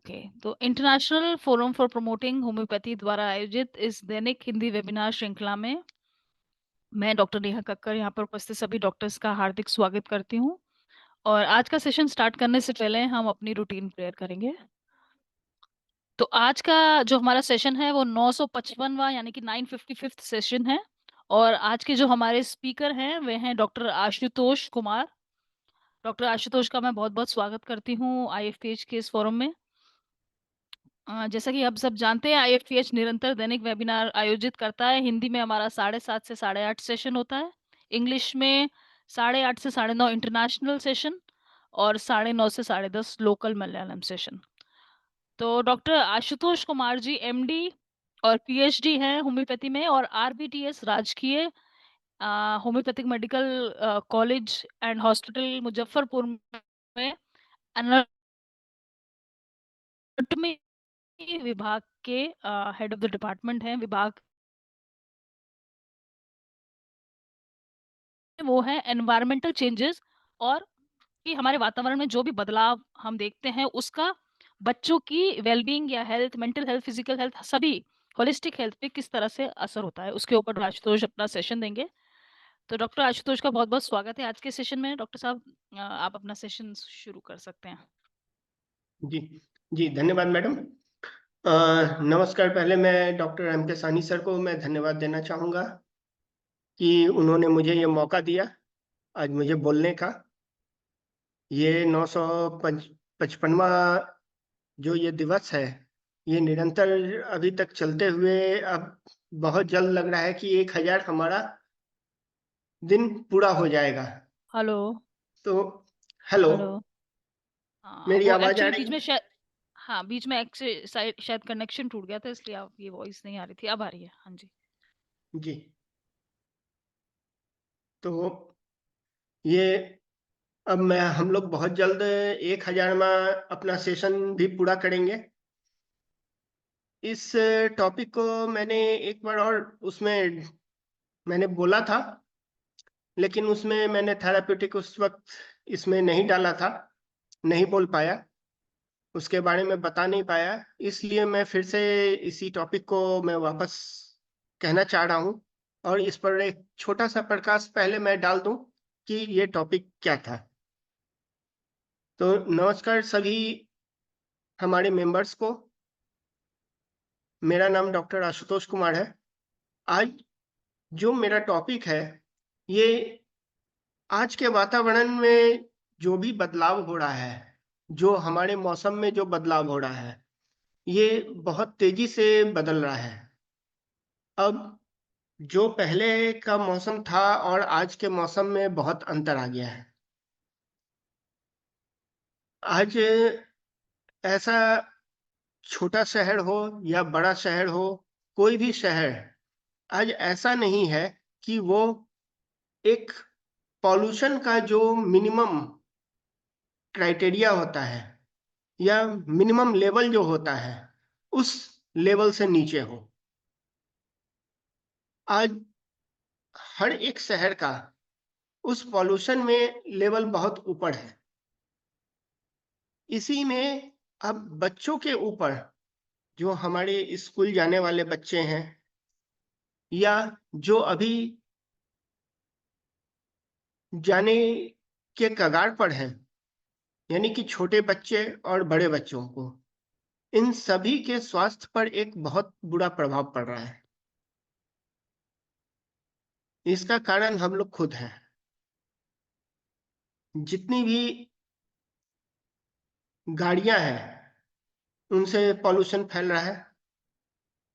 Okay. तो international forum for promoting homeopathy द्वारा आयोजित इस दैनिक हिंदी वेबिनार श्रृंखला में मैं डॉक्टर नेहा कक्कर यहाँ पर उपस्थित सभी डॉक्टर्स का हार्दिक स्वागत करती हूँ। और आज का सेशन स्टार्ट करने से पहले हम अपनी रूटीन प्रेयर करेंगे। तो आज का जो हमारा सेशन है वो 955वां यानी कि 955th सेशन है। और आज के जो हमारे स्पीकर हैं वे हैं डॉक्टर आशुतोष कुमार। डॉक्टर आशुतोष का मैं बहुत-बहुत स्वागत करती हूँ आईएफपीएच के इस फोरम में। जैसा कि आप सब जानते हैं आईएफपीएच निरंतर दैनिक वेबिनार आयोजित करता है। हिंदी में हमारा 7:30 से 8:30 सेशन होता है। इंग्लिश में 8:30 से 9:30 इंटरनेशनल सेशन और 9:30 से 10:30 लोकल मलयालम सेशन। तो डॉक्टर आशुतोष कुमार जी एमडी और पीएचडी हैं होम्योपैथी में और आरबीटीएस राजकीय homeopathic medical college and hospital Muzaffarpur में एनाटॉमी विभाग के हेड ऑफ द डिपार्टमेंट हैं। विभाग वो है एनवायरमेंटल चेंजेस और कि हमारे वातावरण में जो भी बदलाव हम देखते हैं उसका बच्चों की वेलबींग या health, mental health, physical health सभी होलिस्टिक हेल्थ पे किस तरह से असर होता है उसके ऊपर आशुतोष अपना सेशन देंगे। तो डॉक्टर आशुतोष का बहुत-बहुत स्वागत है आज के सेशन में। डॉक्टर साहब आप अपना सेशन शुरू कर सकते हैं। जी, जी, धन्यवाद मैडम। नमस्कार, पहले मैं डॉक्टर एम के सानी सर को मैं धन्यवाद देना चाहूँगा कि उन्होंने मुझे ये मौका दिया, आज मुझे बोलने का। ये 955वां जो ये दिवस है, ये निरंतर अभी तक चलते हुए अब बहुत जल्द लग रहा है कि 1000 हमारा दिन पूरा हो जाएगा। हेलो, तो हेलो, हेलो। हाँ, मेरी वो आवाज़ आ एक्चुअली रही बीच है? में हाँ, बीच में शायद कनेक्शन टूट गया था इसलिए आपकी वॉइस नहीं आ रही थी। अब आ रही है। हाँ जी। जी, तो ये अब हम लोग बहुत जल्द 1000वां अपना सेशन भी पूरा करेंगे। इस टॉपिक को मैंने एक बार और उसमें मैंने बोला था, लेकिन उसमें मैंने थेराप्यूटिक उस वक़्त इसमें नहीं डाला था, नहीं बोल पाया, उसके बारे में बता नहीं पाया, इसलिए मैं फिर से इसी टॉपिक को मैं वापस कहना चाह रहा हूँ और इस पर एक छोटा-सा प्रकाश पहले मैं डाल दूँ कि ये टॉपिक क्या था। तो नमस्कार सभी हमारे मेंबर्स को। मेरा नाम डॉक्टर आशुतोष कुमार है। आज जो मेरा टॉपिक है, ये आज के वातावरण में जो भी बदलाव हो रहा है, जो हमारे मौसम में जो बदलाव हो रहा है, ये बहुत तेज़ी से बदल रहा है। अब जो पहले का मौसम था और आज के मौसम में बहुत अंतर आ गया है। आज ऐसा छोटा शहर हो या बड़ा शहर हो, कोई भी शहर आज ऐसा नहीं है कि वो एक पॉल्यूशन का जो मिनिमम क्राइटेरिया होता है या मिनिमम लेवल जो होता है, उस लेवल से नीचे हो। आज हर एक शहर का उस पॉल्यूशन में लेवल बहुत ऊपर है। इसी में अब बच्चों के ऊपर जो हमारे स्कूल जाने वाले बच्चे हैं या जो अभी जाने के कगार पर हैं, यानी कि छोटे बच्चे और बड़े बच्चों को, इन सभी के स्वास्थ्य पर एक बहुत बुरा प्रभाव पड़ रहा है। इसका कारण हम लोग खुद हैं। जितनी भी गाड़ियाँ हैं, उनसे पॉल्यूशन फैल रहा है।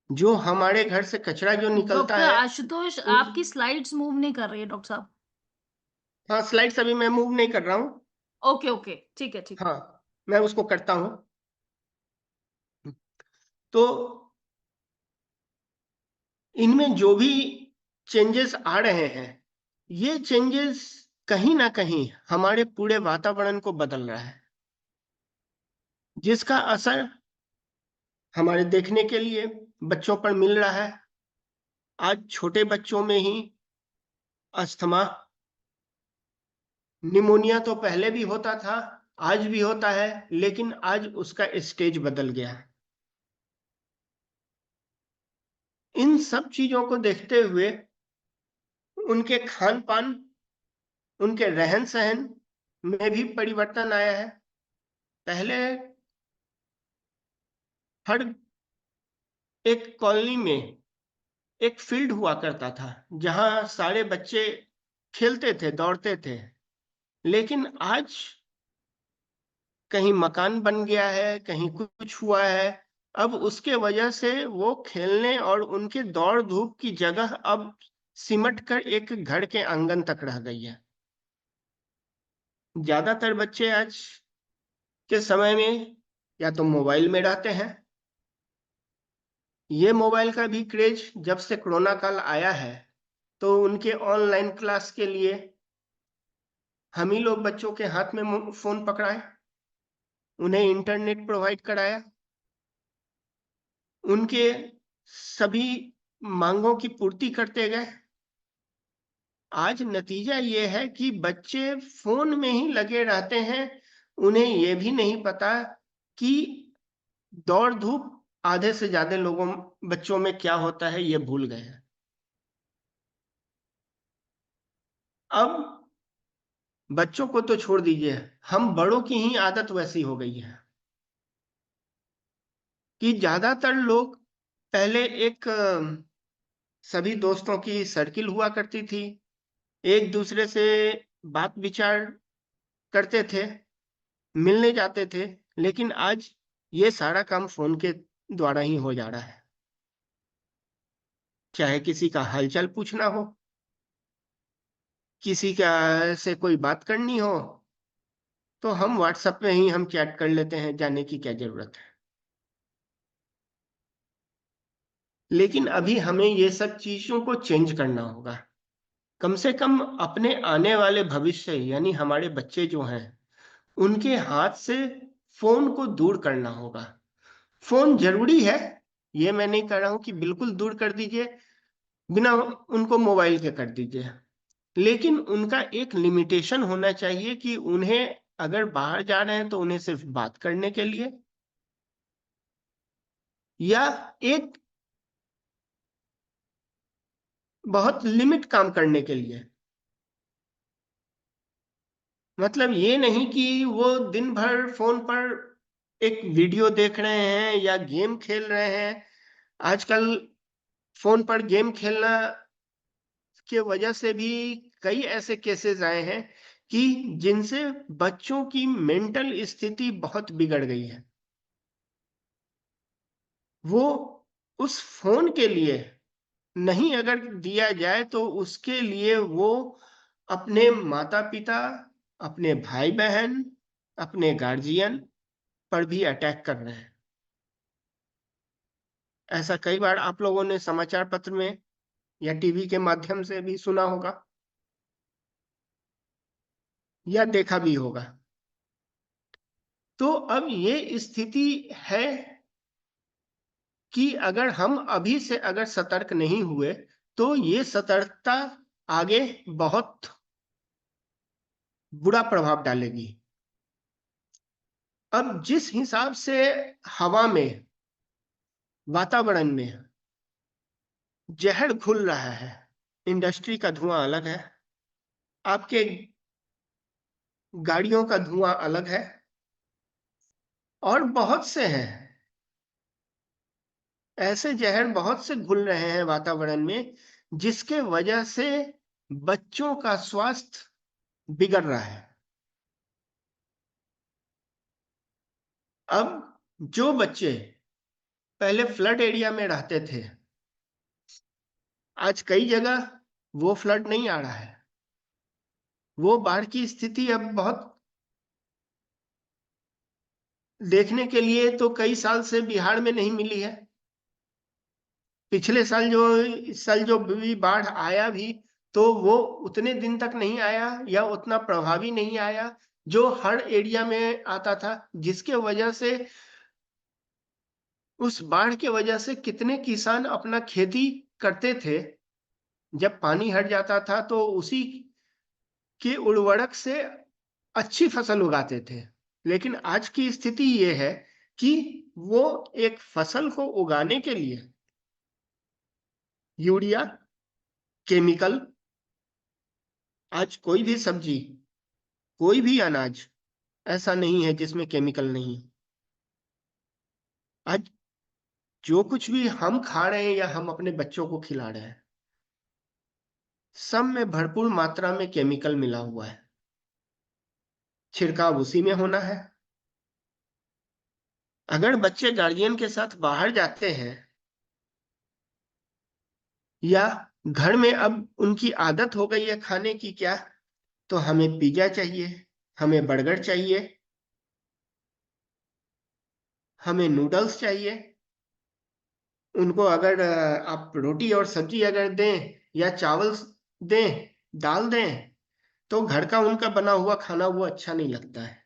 जो हमारे घर से कचरा जो निकलता डॉक्टर है आशुतोष उस आपकी स्लाइड्स मूव नहीं कर रही है डॉक्टर साहब। हाँ, स्लाइड्स अभी मैं मूव नहीं कर रहा हूँ। Okay, okay. ठीक है, ठीक है। हाँ, मैं उसको करता हूँ। तो इनमें जो भी चेंजेस आ रहे हैं, ये चेंजेस कहीं न कहीं हमारे पूरे वातावरण को बदल रहा है, जिसका असर हमारे देखने के लिए बच्चों पर मिल रहा है। आज छोटे बच्चों में ही अस्थमा, निमोनिया तो पहले भी होता था, आज भी होता है, लेकिन आज उसका स्टेज बदल गया है। इन सब चीजों को देखते हुए उनके खान-पान, उनके रहन-सहन में भी परिवर्तन आया है। पहले हर एक कॉलोनी में एक फील्ड हुआ करता था, जहाँ सारे बच्चे खेलते थे, दौड़ते थे। लेकिन आज कहीं मकान बन गया है, कहीं कुछ हुआ है। अब उसके वजह से वो खेलने और उनके दौड़-धूप की जगह अब सिमट कर एक घर के आंगन तक रह गई है। ज़्यादातर बच्चे आज के समय में या तो मोबाइल में रहते हैं। ये मोबाइल का भी क्रेज़ जब से कोरोना काल आया है, तो उनके ऑनलाइन क्लास के लिए हम ही लोग बच्चों के हाथ में फ़ोन पकड़ाए, उन्हें इंटरनेट प्रोवाइड कराया, उनके सभी माँगों की पूर्ति करते गए। आज नतीजा ये है कि बच्चे फ़ोन में ही लगे रहते हैं, उन्हें ये भी नहीं पता कि दौड़-धूप आधे से ज़्यादा बच्चों में क्या होता है, ये भूल गए हैं। अब बच्चों को तो छोड़ दीजिए, हम बड़ों की ही आदत वैसी हो गई है कि ज़्यादातर लोग पहले एक सभी दोस्तों की सर्किल हुआ करती थी, एक-दूसरे से बात-विचार करते थे, मिलने जाते थे, लेकिन आज ये सारा काम फ़ोन के द्वारा ही हो जा रहा है। चाहे किसी का हाल-चाल पूछना हो, किसी का से कोई बात करनी हो, तो हम व्हाट्सएप में ही हम चैट कर लेते हैं, जाने की क्या ज़रूरत है। लेकिन अभी हमें ये सब चीज़ों को चेंज करना होगा। कम से कम अपने आने वाले भविष्य यानी हमारे बच्चे जो हैं, उनके हाथ से फ़ोन को दूर करना होगा। फ़ोन ज़रूरी है, ये मैं नहीं कह रहा हूँ कि बिल्कुल दूर कर दीजिए, बिना उनको मोबाइल के कर दीजिए। लेकिन उनका एक लिमिटेशन होना चाहिए कि उन्हें अगर बाहर जा रहे हैं तो उन्हें सिर्फ़ बात करने के लिए या एक बहुत लिमिट काम करने के लिए। मतलब ये नहीं कि वो दिन भर फ़ोन पर एक वीडियो देख रहे हैं या गेम खेल रहे हैं। आजकल फ़ोन पर गेम खेलना के वजह से भी कई ऐसे केसेज़ आए हैं कि जिनसे बच्चों की मेंटल स्थिति बहुत बिगड़ गई है। वो उस फ़ोन के लिए नहीं अगर दिया जाए तो उसके लिए वो अपने माता-पिता, अपने भाई-बहन, अपने गार्जियन पर भी अटैक कर रहे हैं। ऐसा कई बार आप लोगों ने समाचार पत्र में या टीवी के माध्यम से भी सुना होगा या देखा भी होगा। तो अब ये स्थिति है कि अगर हम अभी से अगर सतर्क नहीं हुए, तो ये सतर्कता आगे बहुत बुरा प्रभाव डालेगी। अब जिस हिसाब से हवा में, वातावरण में ज़हर घुल रहा है, इंडस्ट्री का धुआँ अलग है, आपके गाड़ियों का धुआँ अलग है और बहुत से हैं, ऐसे ज़हर बहुत से घुल रहे हैं वातावरण में, जिसके वजह से बच्चों का स्वास्थ्य बिगड़ रहा है। अब जो बच्चे पहले फ्लड एरिया में रहते थे, आज कई जगह वो फ्लड नहीं आ रहा है। वो बाढ़ की स्थिति अब बहुत देखने के लिए तो कई साल से बिहार में नहीं मिली है। पिछले साल इस साल जो भी बाढ़ आया भी, तो वो उतने दिन तक नहीं आया या उतना प्रभावी नहीं आया, जो हर एरिया में आता था, जिसके वजह से उस बाढ़ के वजह से कितने किसान अपना खेती करते थे, जब पानी हट जाता था तो उसी के उर्वरक से अच्छी फसल उगाते थे। लेकिन आज की स्थिति ये है कि वो एक फसल को उगाने के लिए यूरिया, केमिकल, आज कोई भी सब्जी, कोई भी अनाज ऐसा नहीं है जिसमें केमिकल नहीं है। आज जो कुछ भी हम खा रहे हैं या हम अपने बच्चों को खिला रहे हैं, सब में भरपूर मात्रा में केमिकल मिला हुआ है। छिड़काव उसी में होना है। अगर बच्चे गार्जियन के साथ बाहर जाते हैं या घर में अब उनकी आदत हो गई है खाने की, क्या तो हमें पिज्जा चाहिए, हमें बर्गर चाहिए, हमें नूडल्स चाहिए। उनको अगर आप रोटी और सब्जी अगर दें या चावल दें, दाल दें, तो घर का उनका बना हुआ खाना वो अच्छा नहीं लगता है।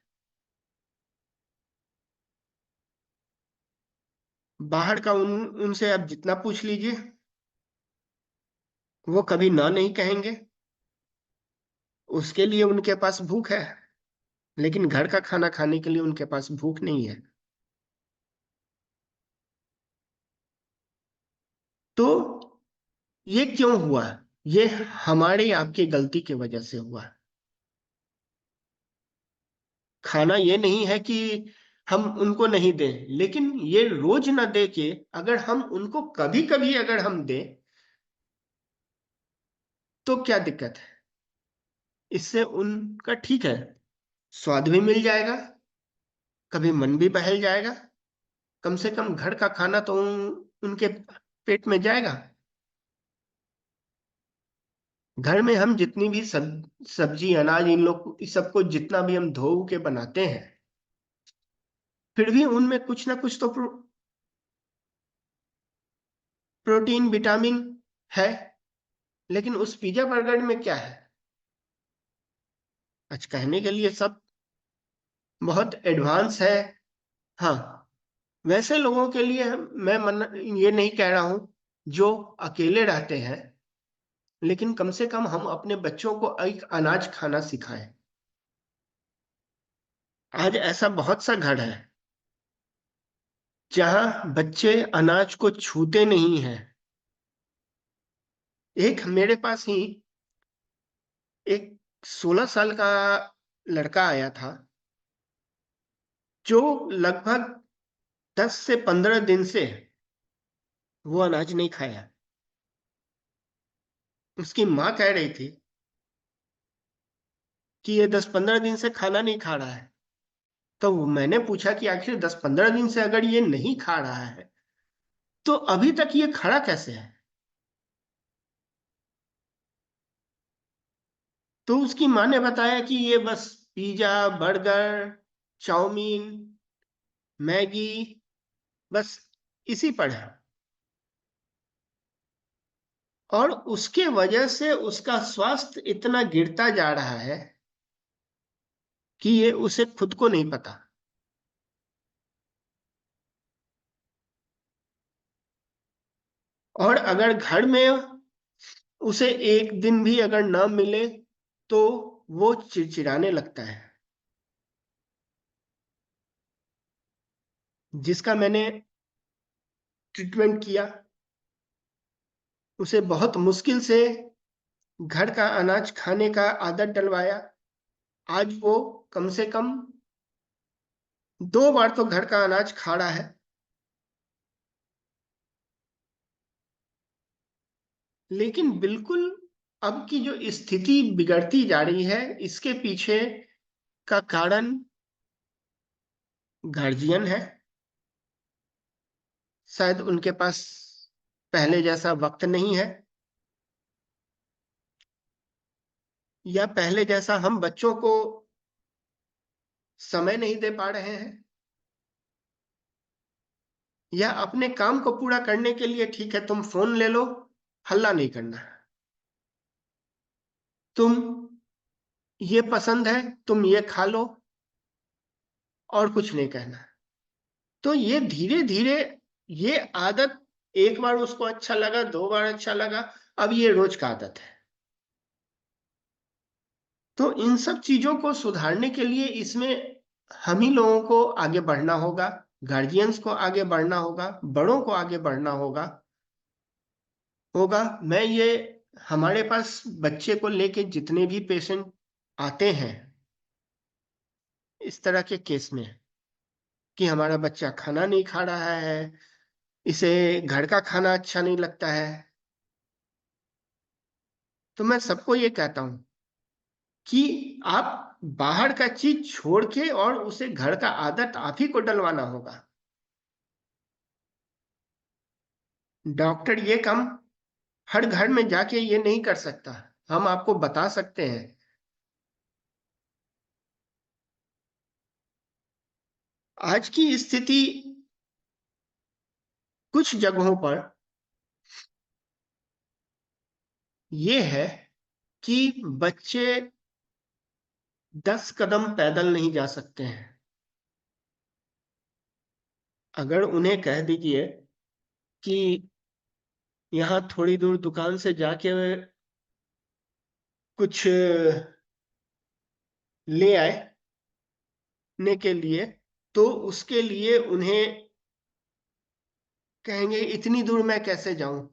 बाहर का उनसे आप जितना पूछ लीजिए, वो कभी ना नहीं कहेंगे। उसके लिए उनके पास भूख है, लेकिन घर का खाना खाने के लिए उनके पास भूख नहीं है। तो ये क्यों हुआ? ये हमारे आपकी गलती की वजह से हुआ। खाना ये नहीं है कि हम उनको नहीं दें, लेकिन ये रोज ना दे के अगर हम उनको कभी कभी अगर हम दें तो क्या दिक्कत है? इससे उनका ठीक है, स्वाद भी मिल जाएगा, कभी मन भी बहल जाएगा। कम से कम घर का खाना तो उनके पेट में जाएगा। घर में हम जितनी भी सब्जी अनाज इन लोग इस सबको जितना भी हम धो के बनाते हैं, फिर भी उनमें कुछ ना कुछ तो प्रोटीन विटामिन है। लेकिन उस पिज्जा बर्गर में क्या है? आज कहने के लिए सब बहुत एडवांस है। हाँ, वैसे लोगों के लिए मैं ये नहीं कह रहा हूं जो अकेले रहते हैं, लेकिन कम से कम हम अपने बच्चों को एक अनाज खाना सिखाएं। आज ऐसा बहुत सा घर है जहां बच्चे अनाज को छूते नहीं हैं। एक मेरे पास ही एक 16 साल का लड़का आया था जो लगभग 10 से 15 दिन से वो अनाज नहीं खाया। उसकी माँ कह रही थी कि ये 10-15 दिन से खाना नहीं खा रहा है। तो मैंने पूछा कि आखिर 10-15 दिन से अगर ये नहीं खा रहा है तो अभी तक ये खड़ा कैसे है? तो उसकी माँ ने बताया कि ये बस पिज्जा, बर्गर, चाउमीन, मैगी, बस इसी पर है। और उसके वजह से उसका स्वास्थ्य इतना गिरता जा रहा है कि ये उसे खुद को नहीं पता। और अगर घर में उसे एक दिन भी अगर ना मिले तो वो चिड़चिड़ाने लगता है। जिसका मैंने ट्रीटमेंट किया, उसे बहुत मुश्किल से घर का अनाज खाने का आदत डलवाया। आज वो कम से कम 2 बार तो घर का अनाज खा रहा है। लेकिन बिल्कुल अब की जो स्थिति बिगड़ती जा रही है, इसके पीछे का कारण गार्जियन है। शायद उनके पास पहले जैसा वक्त नहीं है, या पहले जैसा हम बच्चों को समय नहीं दे पा रहे हैं, या अपने काम को पूरा करने के लिए ठीक है तुम फोन ले लो, हल्ला नहीं करना, तुम ये पसंद है तुम ये खा लो, और कुछ नहीं कहना। तो ये धीरे धीरे ये आदत, एक बार उसको अच्छा लगा, 2 बार अच्छा लगा, अब ये रोज का आदत है। तो इन सब चीजों को सुधारने के लिए इसमें हम ही लोगों को आगे बढ़ना होगा, गार्जियंस को आगे बढ़ना होगा, बड़ों को आगे बढ़ना होगा होगा मैं ये हमारे पास बच्चे को लेके जितने भी पेशेंट आते हैं इस तरह के केस में कि हमारा बच्चा खाना नहीं खा रहा है, इसे घर का खाना अच्छा नहीं लगता है, तो मैं सबको ये कहता हूं कि आप बाहर का चीज छोड़ के और उसे घर का आदत आप ही को डलवाना होगा। डॉक्टर ये काम हर घर में जाके ये नहीं कर सकता, हम आपको बता सकते हैं। आज की स्थिति कुछ जगहों पर ये है कि बच्चे 10 कदम पैदल नहीं जा सकते हैं। अगर उन्हें कह दीजिए कि यहाँ थोड़ी दूर दुकान से जाके कुछ ले आए ने के लिए, तो उसके लिए उन्हें कहेंगे इतनी दूर मैं कैसे जाऊं।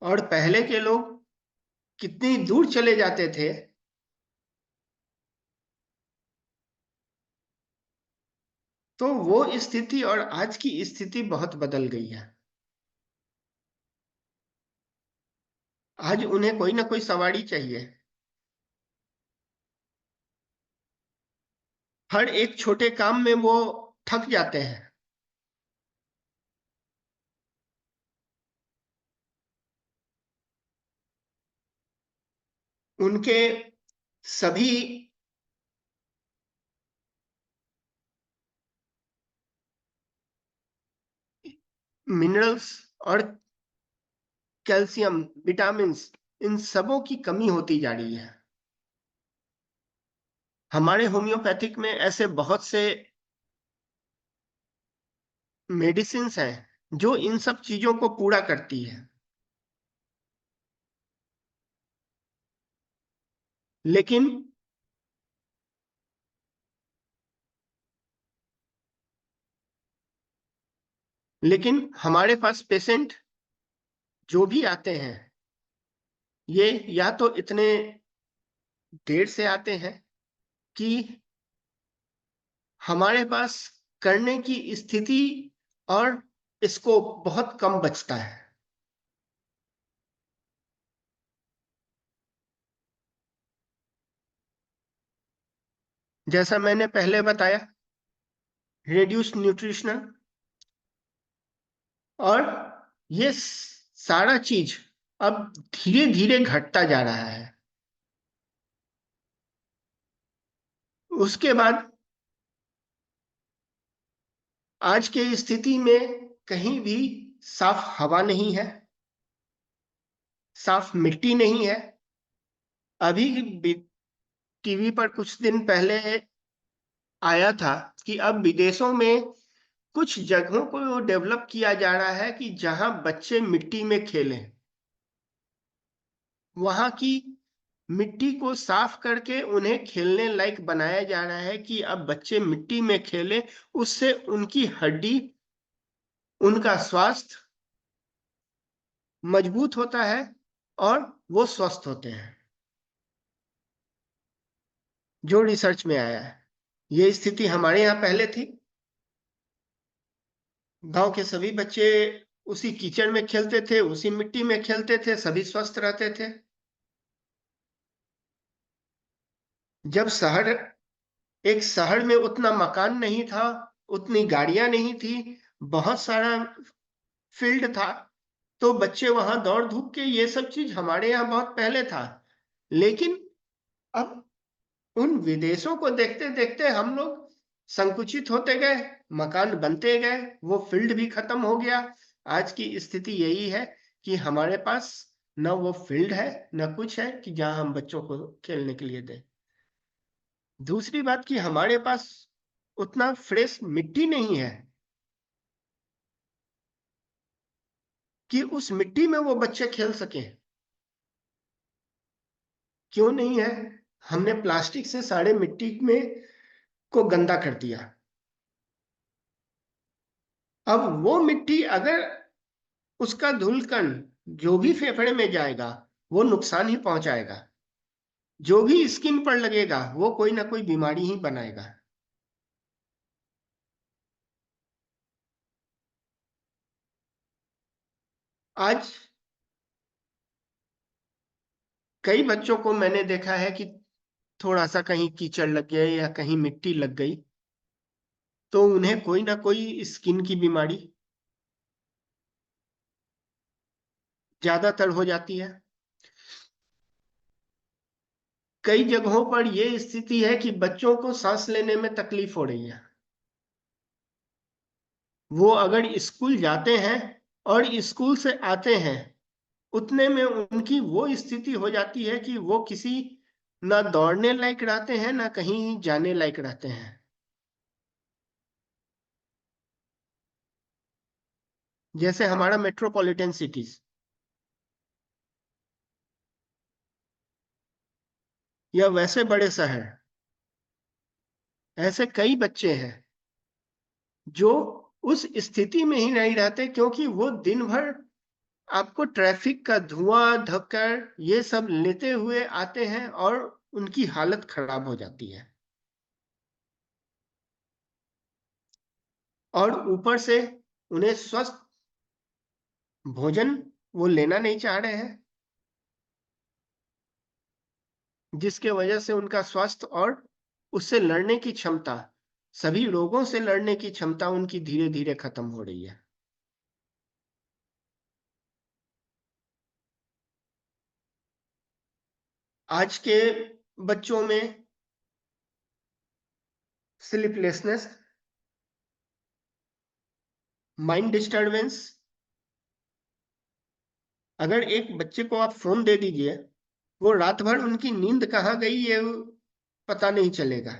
और पहले के लोग कितनी दूर चले जाते थे, तो वो स्थिति और आज की स्थिति बहुत बदल गई है। आज उन्हें कोई ना कोई सवारी चाहिए, हर एक छोटे काम में वो थक जाते हैं। उनके सभी मिनरल्स और कैल्शियम, विटामिन, इन सबों की कमी होती जा रही है। हमारे होम्योपैथिक में ऐसे बहुत से मेडिसिन हैं जो इन सब चीजों को पूरा करती है, लेकिन हमारे पास पेशेंट जो भी आते हैं ये या तो इतने देर से आते हैं कि हमारे पास करने की स्थिति और स्कोप बहुत कम बचता है। जैसा मैंने पहले बताया, रिड्यूस्ड न्यूट्रिशनल, और ये सारा चीज अब धीरे धीरे घटता जा रहा है। उसके बाद आज के स्थिति में कहीं भी साफ हवा नहीं है, साफ मिट्टी नहीं है। अभी टीवी पर कुछ दिन पहले आया था कि अब विदेशों में कुछ जगहों को डेवलप किया जा रहा है कि जहां बच्चे मिट्टी में खेलें, वहां की मिट्टी को साफ करके उन्हें खेलने लायक बनाया जा रहा है कि अब बच्चे मिट्टी में खेलें, उससे उनकी हड्डी, उनका स्वास्थ्य मजबूत होता है और वो स्वस्थ होते हैं, जो रिसर्च में आया है। ये स्थिति हमारे यहाँ पहले थी, गांव के सभी बच्चे उसी कीचड़ में खेलते थे, उसी मिट्टी में खेलते थे, सभी स्वस्थ रहते थे। जब एक शहर में उतना मकान नहीं था, उतनी गाड़ियां नहीं थी, बहुत सारा फील्ड था, तो बच्चे वहां दौड़ धूप के, ये सब चीज हमारे यहाँ बहुत पहले था। लेकिन अब उन विदेशों को देखते देखते हम लोग संकुचित होते गए, मकान बनते गए, वो फील्ड भी खत्म हो गया। आज की स्थिति यही है कि हमारे पास न वो फील्ड है न कुछ है कि जहां हम बच्चों को खेलने के लिए दें। दूसरी बात कि हमारे पास उतना फ्रेश मिट्टी नहीं है कि उस मिट्टी में वो बच्चे खेल सकें। क्यों नहीं है? हमने प्लास्टिक से सारे मिट्टी में को गंदा कर दिया। अब वो मिट्टी अगर उसका धूलकण जो भी फेफड़े में जाएगा वो नुकसान ही पहुंचाएगा, जो भी स्किन पर लगेगा वो कोई ना कोई बीमारी ही बनाएगा। आज कई बच्चों को मैंने देखा है कि थोड़ा सा कहीं कीचड़ लग गया या कहीं मिट्टी लग गई तो उन्हें कोई ना कोई स्किन की बीमारी ज्यादातर हो जाती है। कई जगहों पर यह स्थिति है कि बच्चों को सांस लेने में तकलीफ हो रही है। वो अगर स्कूल जाते हैं और स्कूल से आते हैं उतने में उनकी वो स्थिति हो जाती है कि वो किसी ना दौड़ने लायक रहते हैं ना कहीं जाने लायक रहते हैं। जैसे हमारा मेट्रोपॉलिटन सिटीज या वैसे बड़े शहर, ऐसे कई बच्चे हैं जो उस स्थिति में ही नहीं रहते क्योंकि वो दिन भर आपको ट्रैफिक का धुआं धक्कर ये सब लेते हुए आते हैं और उनकी हालत खराब हो जाती है। और ऊपर से उन्हें स्वस्थ भोजन वो लेना नहीं चाह रहे हैं, जिसके वजह से उनका स्वास्थ्य और उससे लड़ने की क्षमता, सभी रोगों से लड़ने की क्षमता उनकी धीरे धीरे खत्म हो रही है। आज के बच्चों में स्लीपलेसनेस, माइंड डिस्टरबेंस। अगर एक बच्चे को आप फोन दे दीजिए, वो रात भर उनकी नींद कहाँ गई ये पता नहीं चलेगा।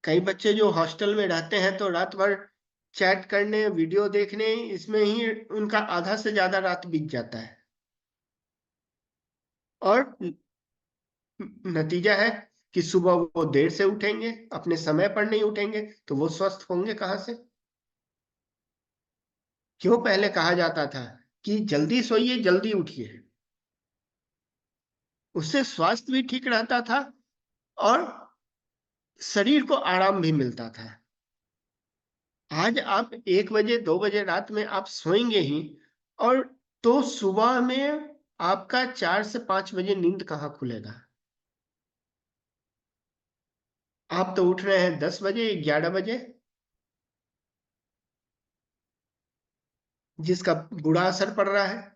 कई बच्चे जो हॉस्टल में रहते हैं तो रात भर चैट करने वीडियो देखने इसमें ही उनका आधा से ज्यादा रात बीत जाता है और नतीजा है कि सुबह वो देर से उठेंगे, अपने समय पर नहीं उठेंगे तो वो स्वस्थ होंगे कहाँ से? क्यों पहले कहा जाता था कि जल्दी सोइए जल्दी उठिए, उससे स्वास्थ्य भी ठीक रहता था और शरीर को आराम भी मिलता था। आज आप 1 बजे 2 बजे रात में आप सोएंगे ही और तो सुबह में आपका 4 से 5 बजे नींद कहाँ खुलेगा? आप तो उठ रहे हैं 10 बजे 11 बजे, जिसका बुरा असर पड़ रहा है।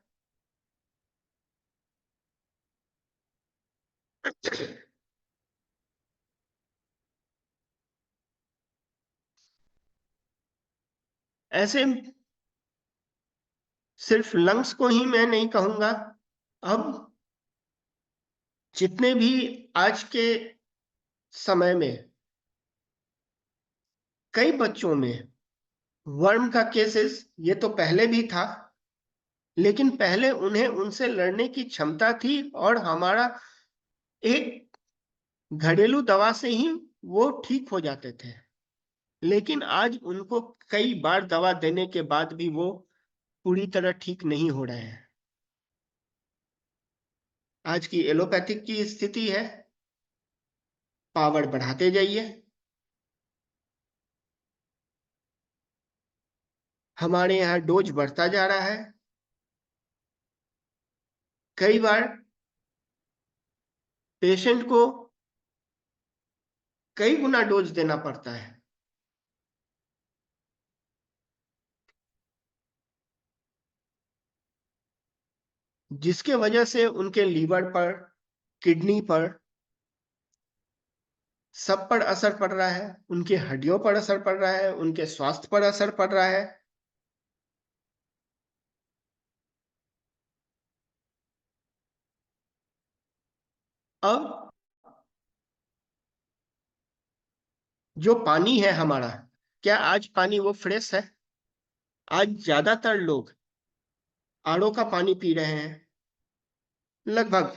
ऐसे सिर्फ लंग्स को ही मैं नहीं कहूंगा, अब जितने भी आज के समय में कई बच्चों में वर्म का केसेस, ये तो पहले भी था लेकिन पहले उन्हें उनसे लड़ने की क्षमता थी और हमारा एक घरेलू दवा से ही वो ठीक हो जाते थे। लेकिन आज उनको कई बार दवा देने के बाद भी वो पूरी तरह ठीक नहीं हो रहे हैं। आज की एलोपैथिक की स्थिति है, पावर बढ़ाते जाइए, हमारे यहाँ डोज बढ़ता जा रहा है। कई बार पेशेंट को कई गुना डोज देना पड़ता है, जिसके वजह से उनके लीवर पर, किडनी पर, सब पर असर पड़ रहा है, उनके हड्डियों पर असर पड़ रहा है, उनके स्वास्थ्य पर असर पड़ रहा है। अब जो पानी है हमारा, क्या आज पानी वो फ्रेश है? आज ज्यादातर लोग आरओ का पानी पी रहे हैं, लगभग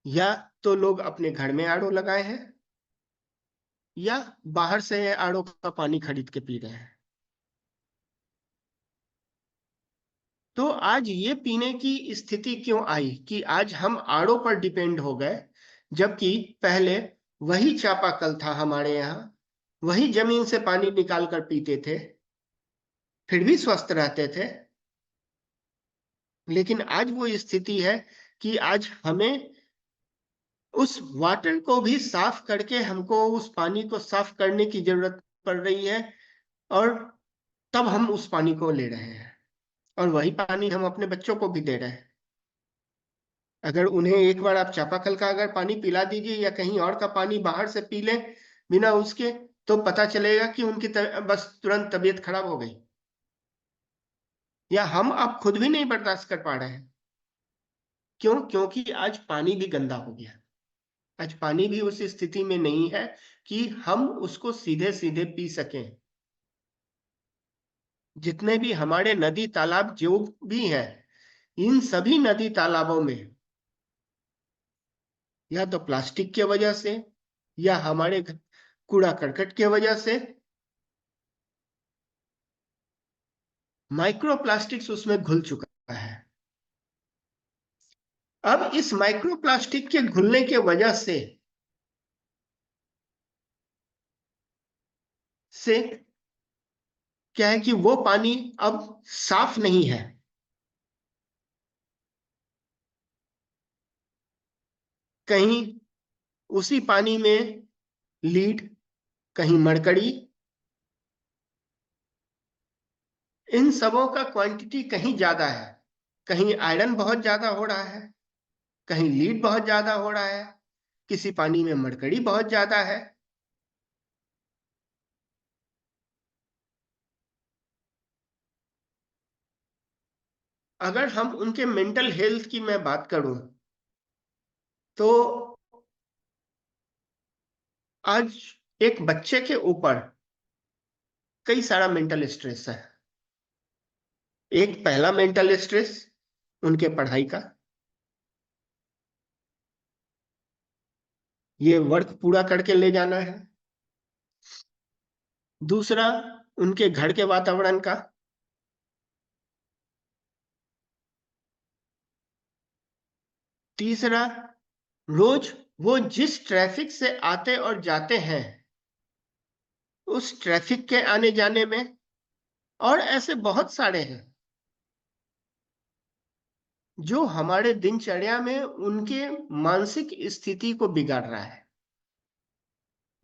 या तो लोग अपने घर में आरओ लगाए हैं या बाहर से आरओ का पानी खरीद के पी रहे हैं। तो आज ये पीने की स्थिति क्यों आई कि आज हम आरओ पर डिपेंड हो गए, जबकि पहले वही चापाकल था हमारे यहाँ, वही जमीन से पानी निकाल कर पीते थे, फिर भी स्वस्थ रहते थे। लेकिन आज वो स्थिति है कि आज हमें उस वाटर को भी साफ करके हमको उस पानी को साफ करने की जरूरत पड़ रही है, और तब हम उस पानी को ले रहे हैं, और वही पानी हम अपने बच्चों को भी दे रहे हैं। अगर उन्हें एक बार आप चापाकल का अगर पानी पिला दीजिए या कहीं और का पानी बाहर से पी लें बिना उसके, तो पता चलेगा कि उनकी बस तुरंत तबीयत खराब हो गई, या हम आप खुद भी नहीं बर्दाश्त कर पा रहे हैं। क्यों? क्योंकि आज पानी भी गंदा हो गया। आज पानी भी उस स्थिति में नहीं है कि हम उसको सीधे सीधे पी सकें। जितने भी हमारे नदी तालाब जो भी हैं, इन सभी नदी तालाबों में या तो प्लास्टिक की वजह से या हमारे कूड़ा करकट की वजह से माइक्रोप्लास्टिक्स उसमें घुल चुका है। अब इस माइक्रोप्लास्टिक के घुलने की वजह से क्या है कि वो पानी अब साफ नहीं है। कहीं उसी पानी में लीड, कहीं मरकरी, इन सबों का क्वांटिटी कहीं ज्यादा है। कहीं आयरन बहुत ज्यादा हो रहा है, कहीं लीड बहुत ज्यादा हो रहा है, किसी पानी में मरकरी बहुत ज्यादा है। अगर हम उनके मेंटल हेल्थ की मैं बात करूं तो आज एक बच्चे के ऊपर कई सारा मेंटल स्ट्रेस है। एक पहला मेंटल स्ट्रेस उनके पढ़ाई का, ये वर्क पूरा करके ले जाना है। दूसरा उनके घर के वातावरण का। तीसरा रोज वो जिस ट्रैफिक से आते और जाते हैं, उस ट्रैफिक के आने जाने में, और ऐसे बहुत सारे हैं जो हमारे दिनचर्या में उनके मानसिक स्थिति को बिगाड़ रहा है।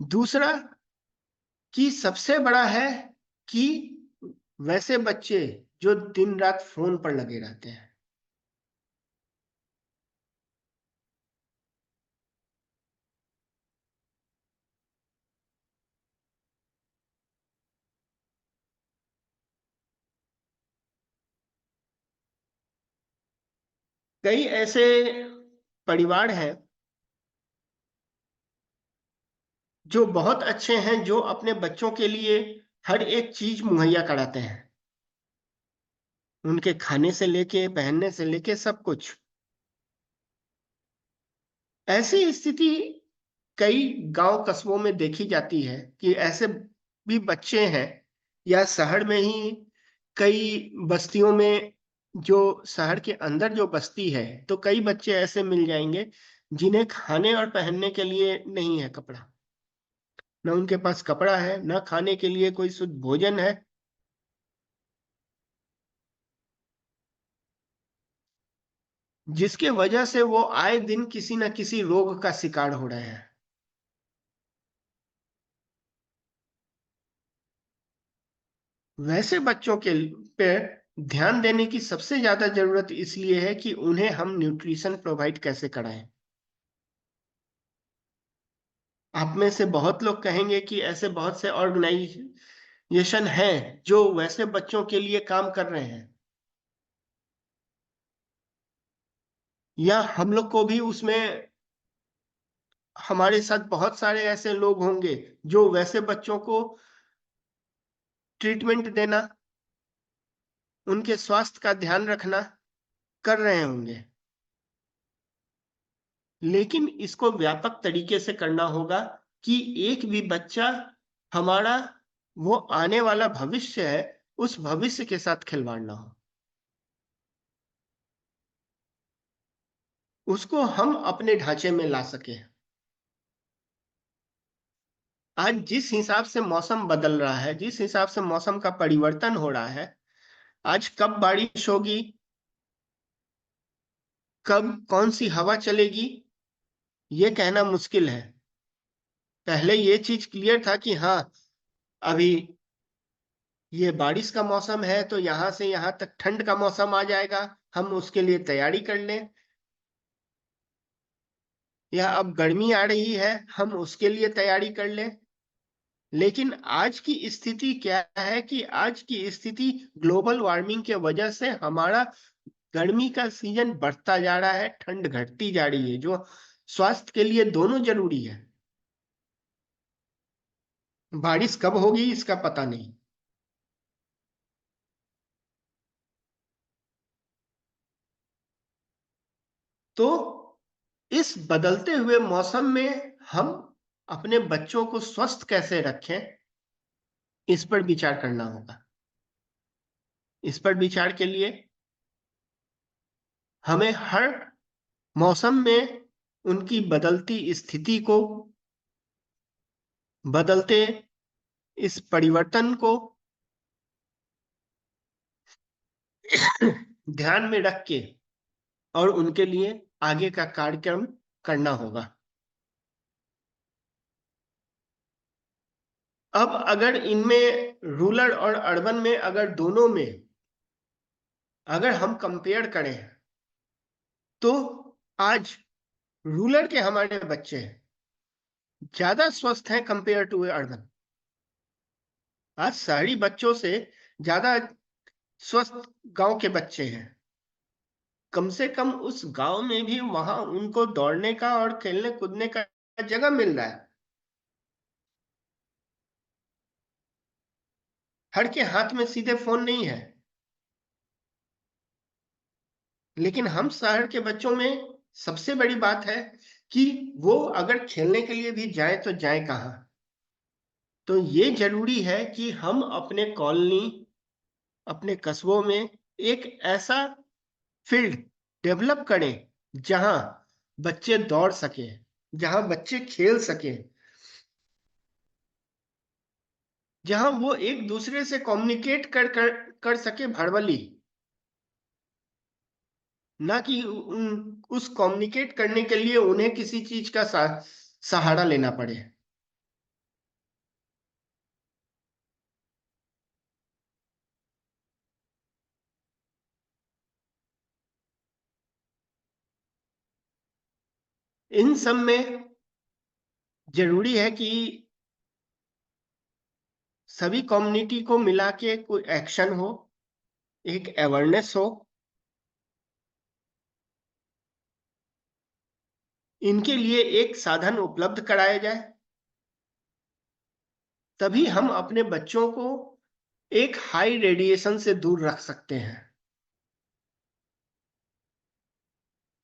दूसरा कि सबसे बड़ा है कि वैसे बच्चे जो दिन रात फोन पर लगे रहते हैं। कई ऐसे परिवार हैं जो बहुत अच्छे हैं, जो अपने बच्चों के लिए हर एक चीज मुहैया कराते हैं, उनके खाने से लेके पहनने से लेके सब कुछ। ऐसी स्थिति कई गांव कस्बों में देखी जाती है कि ऐसे भी बच्चे हैं, या शहर में ही कई बस्तियों में, जो शहर के अंदर जो बस्ती है, तो कई बच्चे ऐसे मिल जाएंगे जिन्हें खाने और पहनने के लिए नहीं है कपड़ा। न उनके पास कपड़ा है, न खाने के लिए कोई शुद्ध भोजन है, जिसके वजह से वो आए दिन किसी न किसी रोग का शिकार हो रहे हैं। वैसे बच्चों के पे ध्यान देने की सबसे ज्यादा जरूरत इसलिए है कि उन्हें हम न्यूट्रिशन प्रोवाइड कैसे कराएं। आप में से बहुत लोग कहेंगे कि ऐसे बहुत से ऑर्गेनाइजेशन हैं जो वैसे बच्चों के लिए काम कर रहे हैं, या हम लोग को भी उसमें, हमारे साथ बहुत सारे ऐसे लोग होंगे जो वैसे बच्चों को ट्रीटमेंट देना, उनके स्वास्थ्य का ध्यान रखना कर रहे होंगे। लेकिन इसको व्यापक तरीके से करना होगा कि एक भी बच्चा हमारा वो आने वाला भविष्य है, उस भविष्य के साथ खिलवाड़ ना हो। उसको हम अपने ढांचे में ला सके। आज जिस हिसाब से मौसम बदल रहा है, जिस हिसाब से मौसम का परिवर्तन हो रहा है, आज कब बारिश होगी, कब कौन सी हवा चलेगी, ये कहना मुश्किल है। पहले ये चीज क्लियर था कि हाँ, अभी ये बारिश का मौसम है तो यहां से यहां तक ठंड का मौसम आ जाएगा, हम उसके लिए तैयारी कर लें। या अब गर्मी आ रही है, हम उसके लिए तैयारी कर लें। लेकिन आज की स्थिति क्या है कि आज की स्थिति ग्लोबल वार्मिंग के वजह से हमारा गर्मी का सीजन बढ़ता जा रहा है, ठंड घटती जा रही है, जो स्वास्थ्य के लिए दोनों जरूरी है। बारिश कब होगी इसका पता नहीं। तो इस बदलते हुए मौसम में हम अपने बच्चों को स्वस्थ कैसे रखें, इस पर विचार करना होगा। इस पर विचार के लिए हमें हर मौसम में उनकी बदलती स्थिति को, बदलते इस परिवर्तन को ध्यान में रख के और उनके लिए आगे का कार्यक्रम करना होगा। अब अगर इनमें रूरल और अर्बन में, अगर दोनों में अगर हम कंपेयर करें तो आज रूरल के हमारे बच्चे ज्यादा स्वस्थ हैं कंपेयर टू अर्बन। आज शहरी बच्चों से ज्यादा स्वस्थ गांव के बच्चे हैं। कम से कम उस गांव में भी वहां उनको दौड़ने का और खेलने कूदने का जगह मिल रहा है। हर के हाथ में सीधे फोन नहीं है। लेकिन हम शहर के बच्चों में सबसे बड़ी बात है कि वो अगर खेलने के लिए भी जाए तो जाए कहाँ। तो ये जरूरी है कि हम अपने कॉलोनी, अपने कस्बों में एक ऐसा फील्ड डेवलप करें जहां बच्चे दौड़ सके, जहां बच्चे खेल सके, जहां वो एक दूसरे से कम्युनिकेट कर सके वर्बली। ना कि उस कम्युनिकेट करने के लिए उन्हें किसी चीज का सहारा लेना पड़े। इन सब में जरूरी है कि सभी कम्युनिटी को मिला के कोई एक्शन हो, एक अवेयरनेस हो। इनके लिए एक साधन उपलब्ध कराया जाए, तभी हम अपने बच्चों को एक हाई रेडिएशन से दूर रख सकते हैं।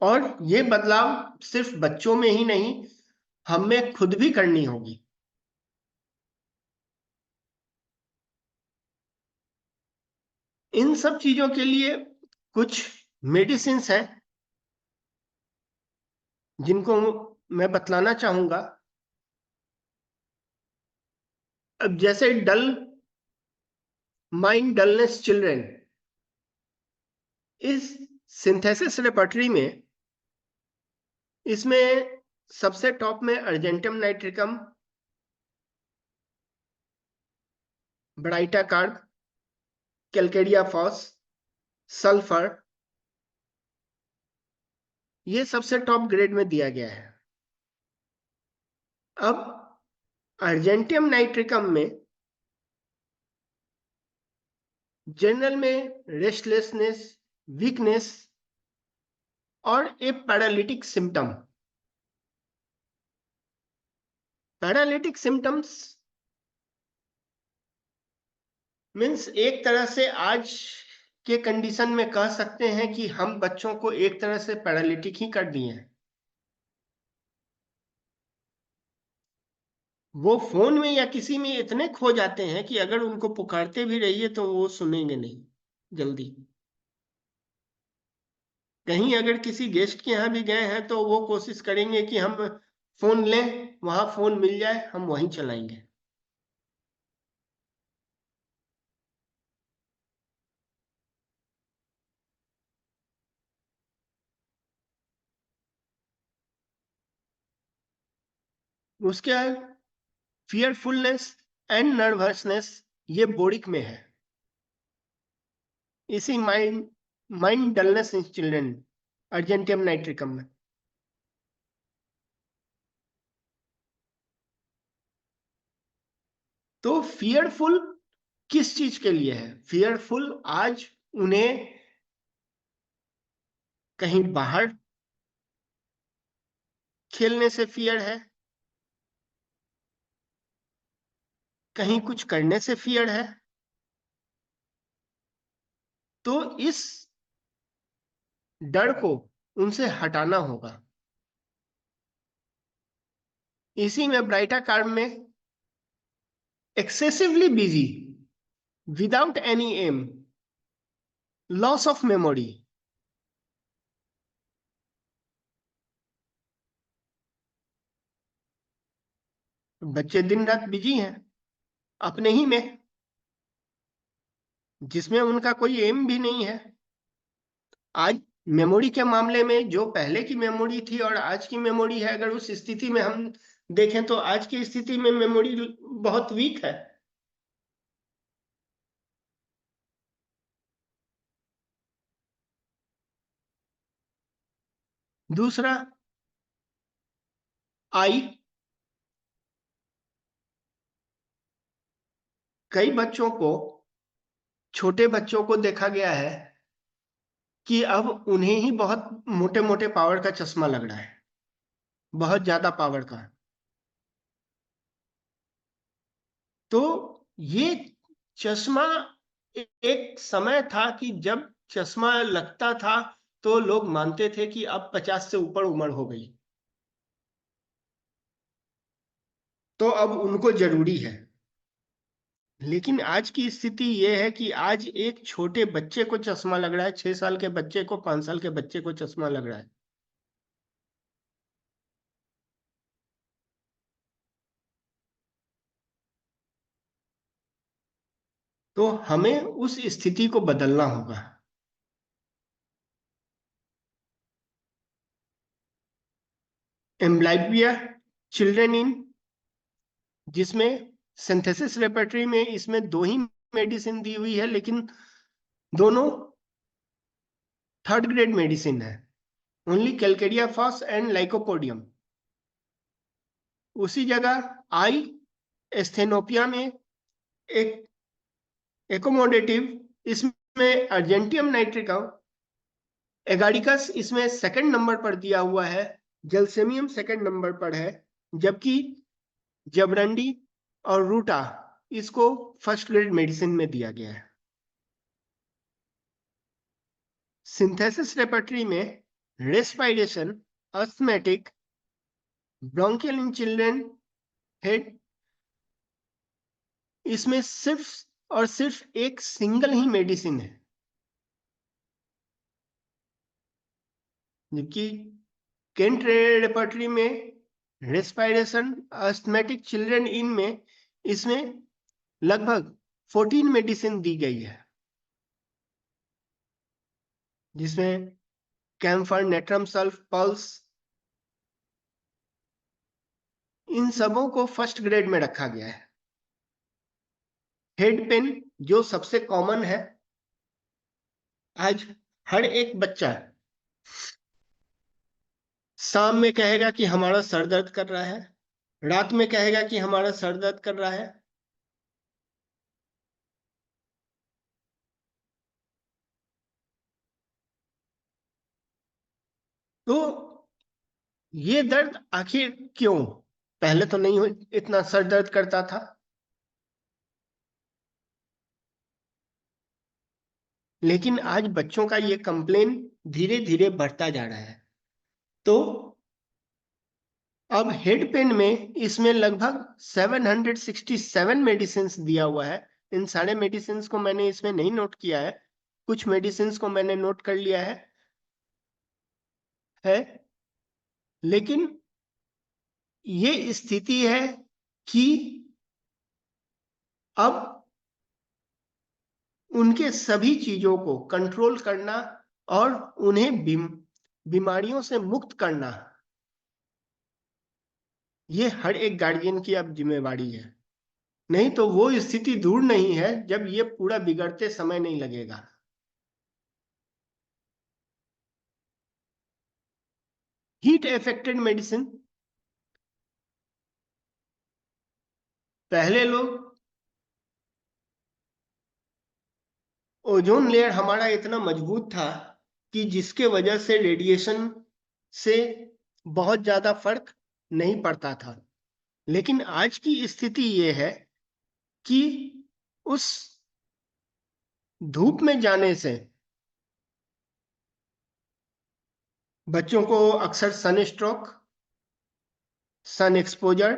और ये बदलाव सिर्फ बच्चों में ही नहीं, हमें खुद भी करनी होगी। इन सब चीजों के लिए कुछ मेडिसिन हैं जिनको मैं बतलाना चाहूंगा। अब जैसे माइंड डलनेस चिल्ड्रेन, इस सिंथेसिस रेपर्टरी में इसमें सबसे टॉप में argentum nitricum, baryta carb, calcarea phos, sulphur, ये सबसे टॉप ग्रेड में दिया गया है। अब अर्जेंटियम नाइट्रिकम में जनरल में रेस्टलेसनेस, वीकनेस और a paralytic symptom. Paralytic symptoms means एक तरह से आज के कंडीशन में कह सकते हैं कि हम बच्चों को एक तरह से पैरालिटिक ही कर दिए हैं। वो फोन में या किसी में इतने खो जाते हैं कि अगर उनको पुकारते भी रहिए तो वो सुनेंगे नहीं जल्दी। कहीं अगर किसी गेस्ट के यहाँ भी गए हैं तो वो कोशिश करेंगे कि हम फोन लें, वहां फोन मिल जाए, हम वहीं चलाएंगे। उसके फियरफुलनेस एंड नर्वसनेस ये बोरिक में है। इसी mind mind dullness in children, argentum nitricum में। तो फियरफुल किस चीज के लिए है? फियरफुल आज उन्हें कहीं बाहर खेलने से फियर है, कहीं कुछ करने से फियर है। तो इस डर को उनसे हटाना होगा। इसी में ब्राइटा कार्म में excessively busy without any aim, loss of memory. बच्चे दिन रात बिजी हैं अपने ही में, जिसमें उनका कोई एम भी नहीं है। आज मेमोरी के मामले में जो पहले की मेमोरी थी और आज की मेमोरी है, अगर उस स्थिति में हम देखें तो आज की स्थिति में मेमोरी बहुत वीक है। दूसरा, आई, कई बच्चों को, छोटे बच्चों को देखा गया है कि अब उन्हें ही बहुत मोटे मोटे पावर का चश्मा लग रहा है, बहुत ज्यादा पावर का। तो ये चश्मा, एक समय था कि जब चश्मा लगता था तो लोग मानते थे कि अब 50 से ऊपर उम्र हो गई, तो अब उनको जरूरी है। लेकिन आज की स्थिति यह है कि आज एक छोटे बच्चे को चश्मा लग रहा है, 6 साल के बच्चे को, 5 साल के बच्चे को चश्मा लग रहा है। तो हमें उस स्थिति को बदलना होगा। एम्ब्लाइपिया चिल्ड्रन इन, जिसमें सिंथेसिस रेपर्टरी में इसमें 2 ही मेडिसिन दी हुई है, लेकिन दोनों थर्ड ग्रेड मेडिसिन है, ओनली कैलकेडिया फॉस एंड लाइकोपोडियम। उसी जगह आई एस्थेनोपिया में एक एकोमोडेटिव, इसमें अर्जेंटियम नाइट्रिकम, एगारिकस इसमें सेकंड नंबर पर दिया हुआ है, जलसेमियम सेकंड नंबर पर है, जबकि जबरंडी और रूटा इसको फर्स्ट ग्रेड मेडिसिन में दिया गया है। सिंथेसिस रेपर्टरी में respiration, asthmatic, bronchial in children, head, इसमें सिर्फ और सिर्फ एक सिंगल ही मेडिसिन है। जबकि केंट रेपर्टरी में रेस्पिरेशन, अस्थमेटिक चिल्ड्रन इन में इसमें लगभग 14 मेडिसिन दी गई है, जिसमें कैम्फर, नेट्रम सल्फ, पल्स, इन सबों को फर्स्ट ग्रेड में रखा गया है। हेड पेन जो सबसे कॉमन है, आज हर एक बच्चा शाम में कहेगा कि हमारा सर दर्द कर रहा है, रात में कहेगा कि हमारा सर दर्द कर रहा है। तो ये दर्द आखिर क्यों? पहले तो नहीं इतना सर दर्द करता था, लेकिन आज बच्चों का ये कंप्लेन धीरे धीरे बढ़ता जा रहा है। तो अब हेड पेन में इसमें लगभग 767 मेडिसिन दिया हुआ है। इन सारे मेडिसिन को मैंने इसमें नहीं नोट किया है, कुछ मेडिसिन को मैंने नोट कर लिया है। लेकिन ये स्थिति है कि अब उनके सभी चीजों को कंट्रोल करना और उन्हें बीमारियों से मुक्त करना, ये हर एक गार्जियन की अब जिम्मेवारी है। नहीं तो वो स्थिति दूर नहीं है जब ये पूरा बिगड़ते समय नहीं लगेगा। हीट अफेक्टेड मेडिसिन, पहले लोग, ओजोन लेयर हमारा इतना मजबूत था कि जिसके वजह से रेडिएशन से बहुत ज्यादा फर्क नहीं पड़ता था। लेकिन आज की स्थिति ये है कि उस धूप में जाने से बच्चों को अक्सर सन स्ट्रोक, सन एक्सपोजर,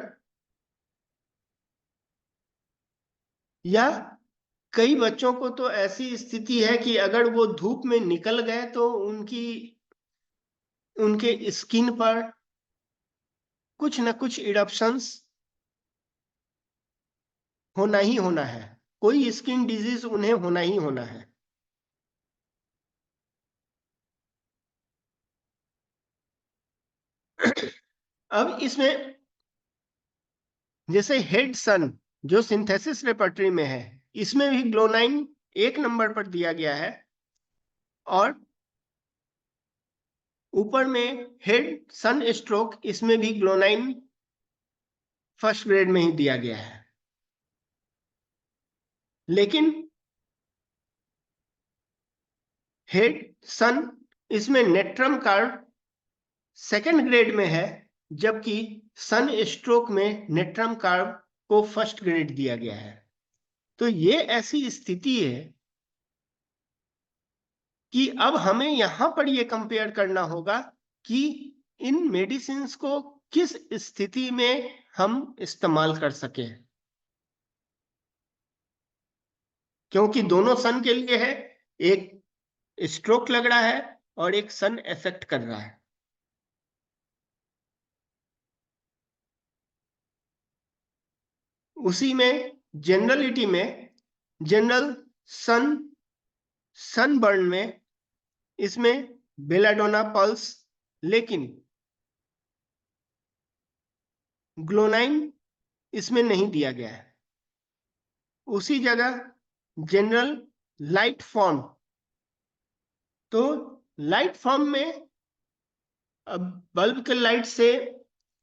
या कई बच्चों को तो ऐसी स्थिति है कि अगर वो धूप में निकल गए तो उनके स्किन पर कुछ न कुछ इरप्शंस होना ही होना है, कोई स्किन डिजीज उन्हें होना ही होना है। अब इसमें जैसे हेड सन जो सिंथेसिस रेपर्टरी में है, इसमें भी ग्लोनाइन 1 नंबर पर दिया गया है, और ऊपर में हेड सन स्ट्रोक, इसमें भी ग्लोनाइन फर्स्ट ग्रेड में ही दिया गया है। लेकिन हेड सन, इसमें नेट्रम कार्ब सेकेंड ग्रेड में है, जबकि सन स्ट्रोक में नेट्रम कार्ब को फर्स्ट ग्रेड दिया गया है। तो ये ऐसी स्थिति है कि अब हमें यहां पर ये कंपेयर करना होगा कि इन मेडिसिन को किस स्थिति में हम इस्तेमाल कर सके, क्योंकि दोनों सन के लिए है, एक स्ट्रोक लग रहा है और एक सन इफेक्ट कर रहा है। उसी में जनरलिटी में, जनरल सनबर्न में इसमें बेलाडोना पल्स, लेकिन ग्लोनाइन इसमें नहीं दिया गया है। उसी जगह जनरल लाइट फॉर्म, तो लाइट फॉर्म में अब बल्ब के लाइट से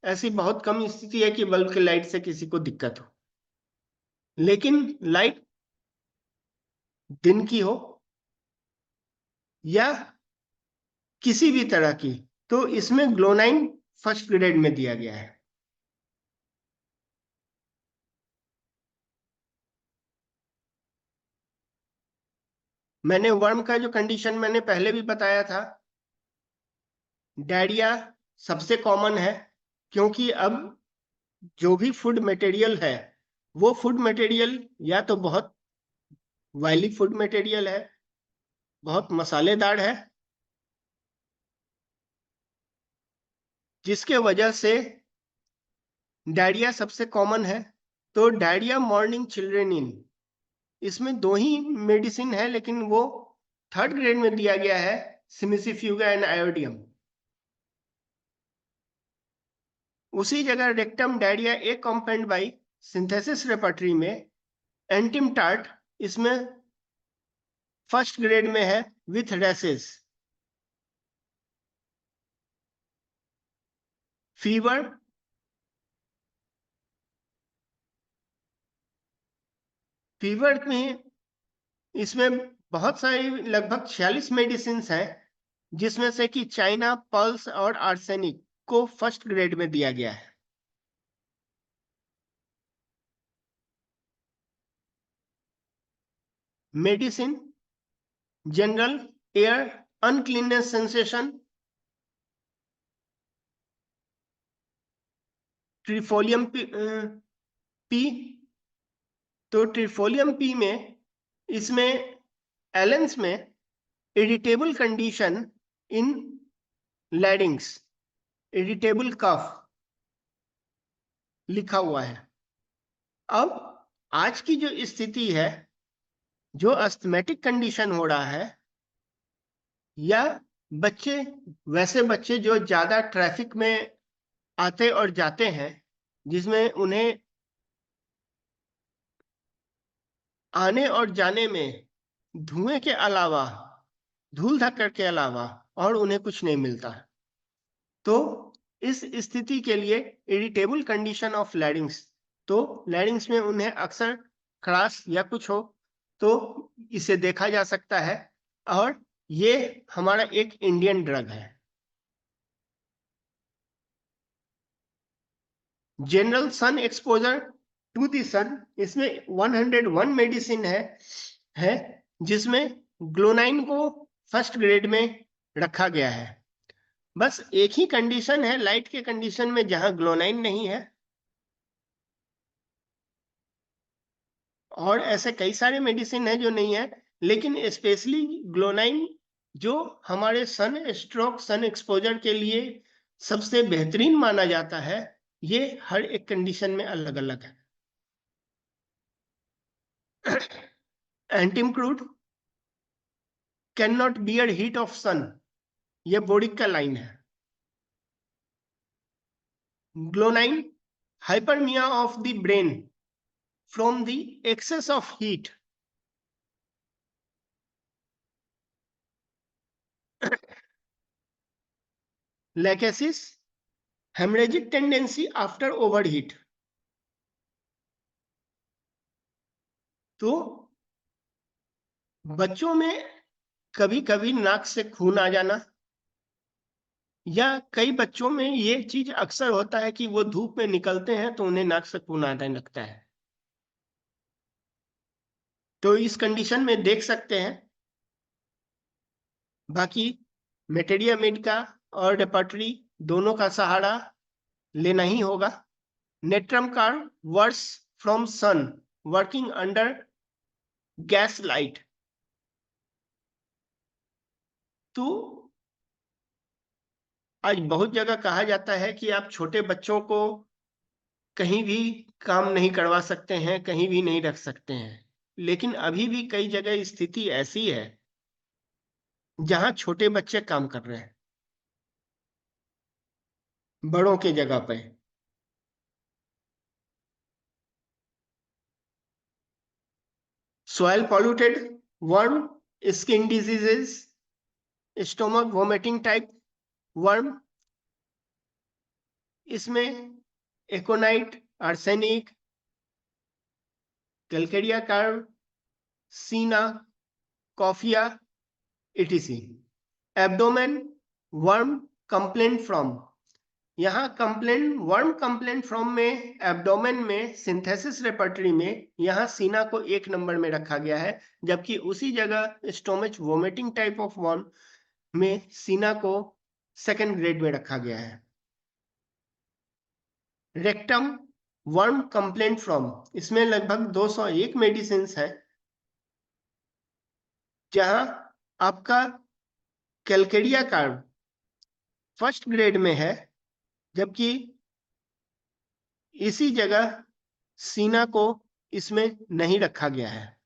ऐसी बहुत कम स्थिति है कि बल्ब के लाइट से किसी को दिक्कत हो, लेकिन लाइट दिन की हो या किसी भी तरह की, तो इसमें ग्लोनाइन फर्स्ट ग्रेड में दिया गया है। मैंने वर्म का जो कंडीशन मैंने पहले भी बताया था, डायरिया सबसे कॉमन है, क्योंकि अब जो भी फूड मटेरियल है वो फूड मटेरियल या तो बहुत वायली फूड मटेरियल है, बहुत मसालेदार है, जिसके वजह से डायरिया सबसे कॉमन है। तो डायरिया मॉर्निंग चिल्ड्रेन इन, इसमें 2 ही मेडिसिन है, लेकिन वो थर्ड ग्रेड में दिया गया है, सिमिसिफ्यूगा एंड आयोडियम। उसी जगह रेक्टम डायरिया एक कंपाउंड बाई सिंथेसिस रेपर्टरी में एंटिमटार्ट, इसमें फर्स्ट ग्रेड में है विथ रैसेस। फीवर, फीवर में इसमें बहुत सारी लगभग 46 मेडिसिन हैं, जिसमें से कि चाइना पल्स और आर्सेनिक को फर्स्ट ग्रेड में दिया गया है। Medicine general air uncleanness sensation, trifolium P, तो ट्रिफोलियम पी में इसमें एलेंस में irritable condition in larynx, irritable cough लिखा हुआ है। अब आज की जो स्थिति है, जो अस्थमेटिक कंडीशन हो रहा है, या वैसे बच्चे जो ज्यादा ट्रैफिक में आते और जाते हैं, जिसमें उन्हें आने और जाने में धुएं के अलावा, धूल धक्कर के अलावा और उन्हें कुछ नहीं मिलता, तो इस स्थिति के लिए इरिटेबल कंडीशन ऑफ लैरिंग्स, तो लैरिंग्स में उन्हें अक्सर खराश या कुछ हो तो इसे देखा जा सकता है। और ये हमारा एक इंडियन ड्रग है, general sun exposure to the sun. इसमें 101 मेडिसिन है जिसमें ग्लोनाइन को फर्स्ट ग्रेड में रखा गया है। बस एक ही कंडीशन है लाइट के कंडीशन में जहां ग्लोनाइन नहीं है, और ऐसे कई सारे मेडिसिन है जो नहीं है, लेकिन स्पेशली ग्लोनाइन जो हमारे सन स्ट्रोक, सन एक्सपोजर के लिए सबसे बेहतरीन माना जाता है, ये हर एक कंडीशन में अलग अलग है। Antim crude can not bear heat of sun, ये बोरिक का लाइन है। Glonoine hyperaemia of the brain from the excess of heat. Lachesis haemorrhagic tendency after overheat. तो बच्चों में कभी कभी नाक से खून आ जाना, या कई बच्चों में ये चीज अक्सर होता है कि वो धूप में निकलते हैं तो उन्हें नाक से खून आने लगता है। तो इस कंडीशन में देख सकते हैं। बाकी मेटेरियामिड का और रेपर्टरी दोनों का सहारा लेना ही होगा। Natrum carb worse from sun working under gas light. तो आज बहुत जगह कहा जाता है कि आप छोटे बच्चों को कहीं भी काम नहीं करवा सकते हैं, कहीं भी नहीं रख सकते हैं, लेकिन अभी भी कई जगह स्थिति ऐसी है जहां छोटे बच्चे काम कर रहे हैं बड़ों के जगह पे। Soil polluted, worm, skin diseases, stomach vomiting type worm, इसमें एकोनाइट, आर्सेनिक, कैलकेरिया कार्व, सीना, coffea, etc. Abdomen worm complaint from, यहाँ वर्म कंप्लेंट फ्रॉम में एब्डोमेन में सिंथेसिस रेपर्टरी में यहाँ सीना को 1 नंबर में रखा गया है, जबकि उसी जगह stomach vomiting type of worm में सीना को 2nd ग्रेड में रखा गया है। रेक्टम वर्म कंप्लेंट फ्रॉम, इसमें लगभग 201 मेडिसिन है, जहां आपका कैलकेरिया कार्ब फर्स्ट ग्रेड में है, जबकि इसी जगह सीना को इसमें नहीं रखा गया है।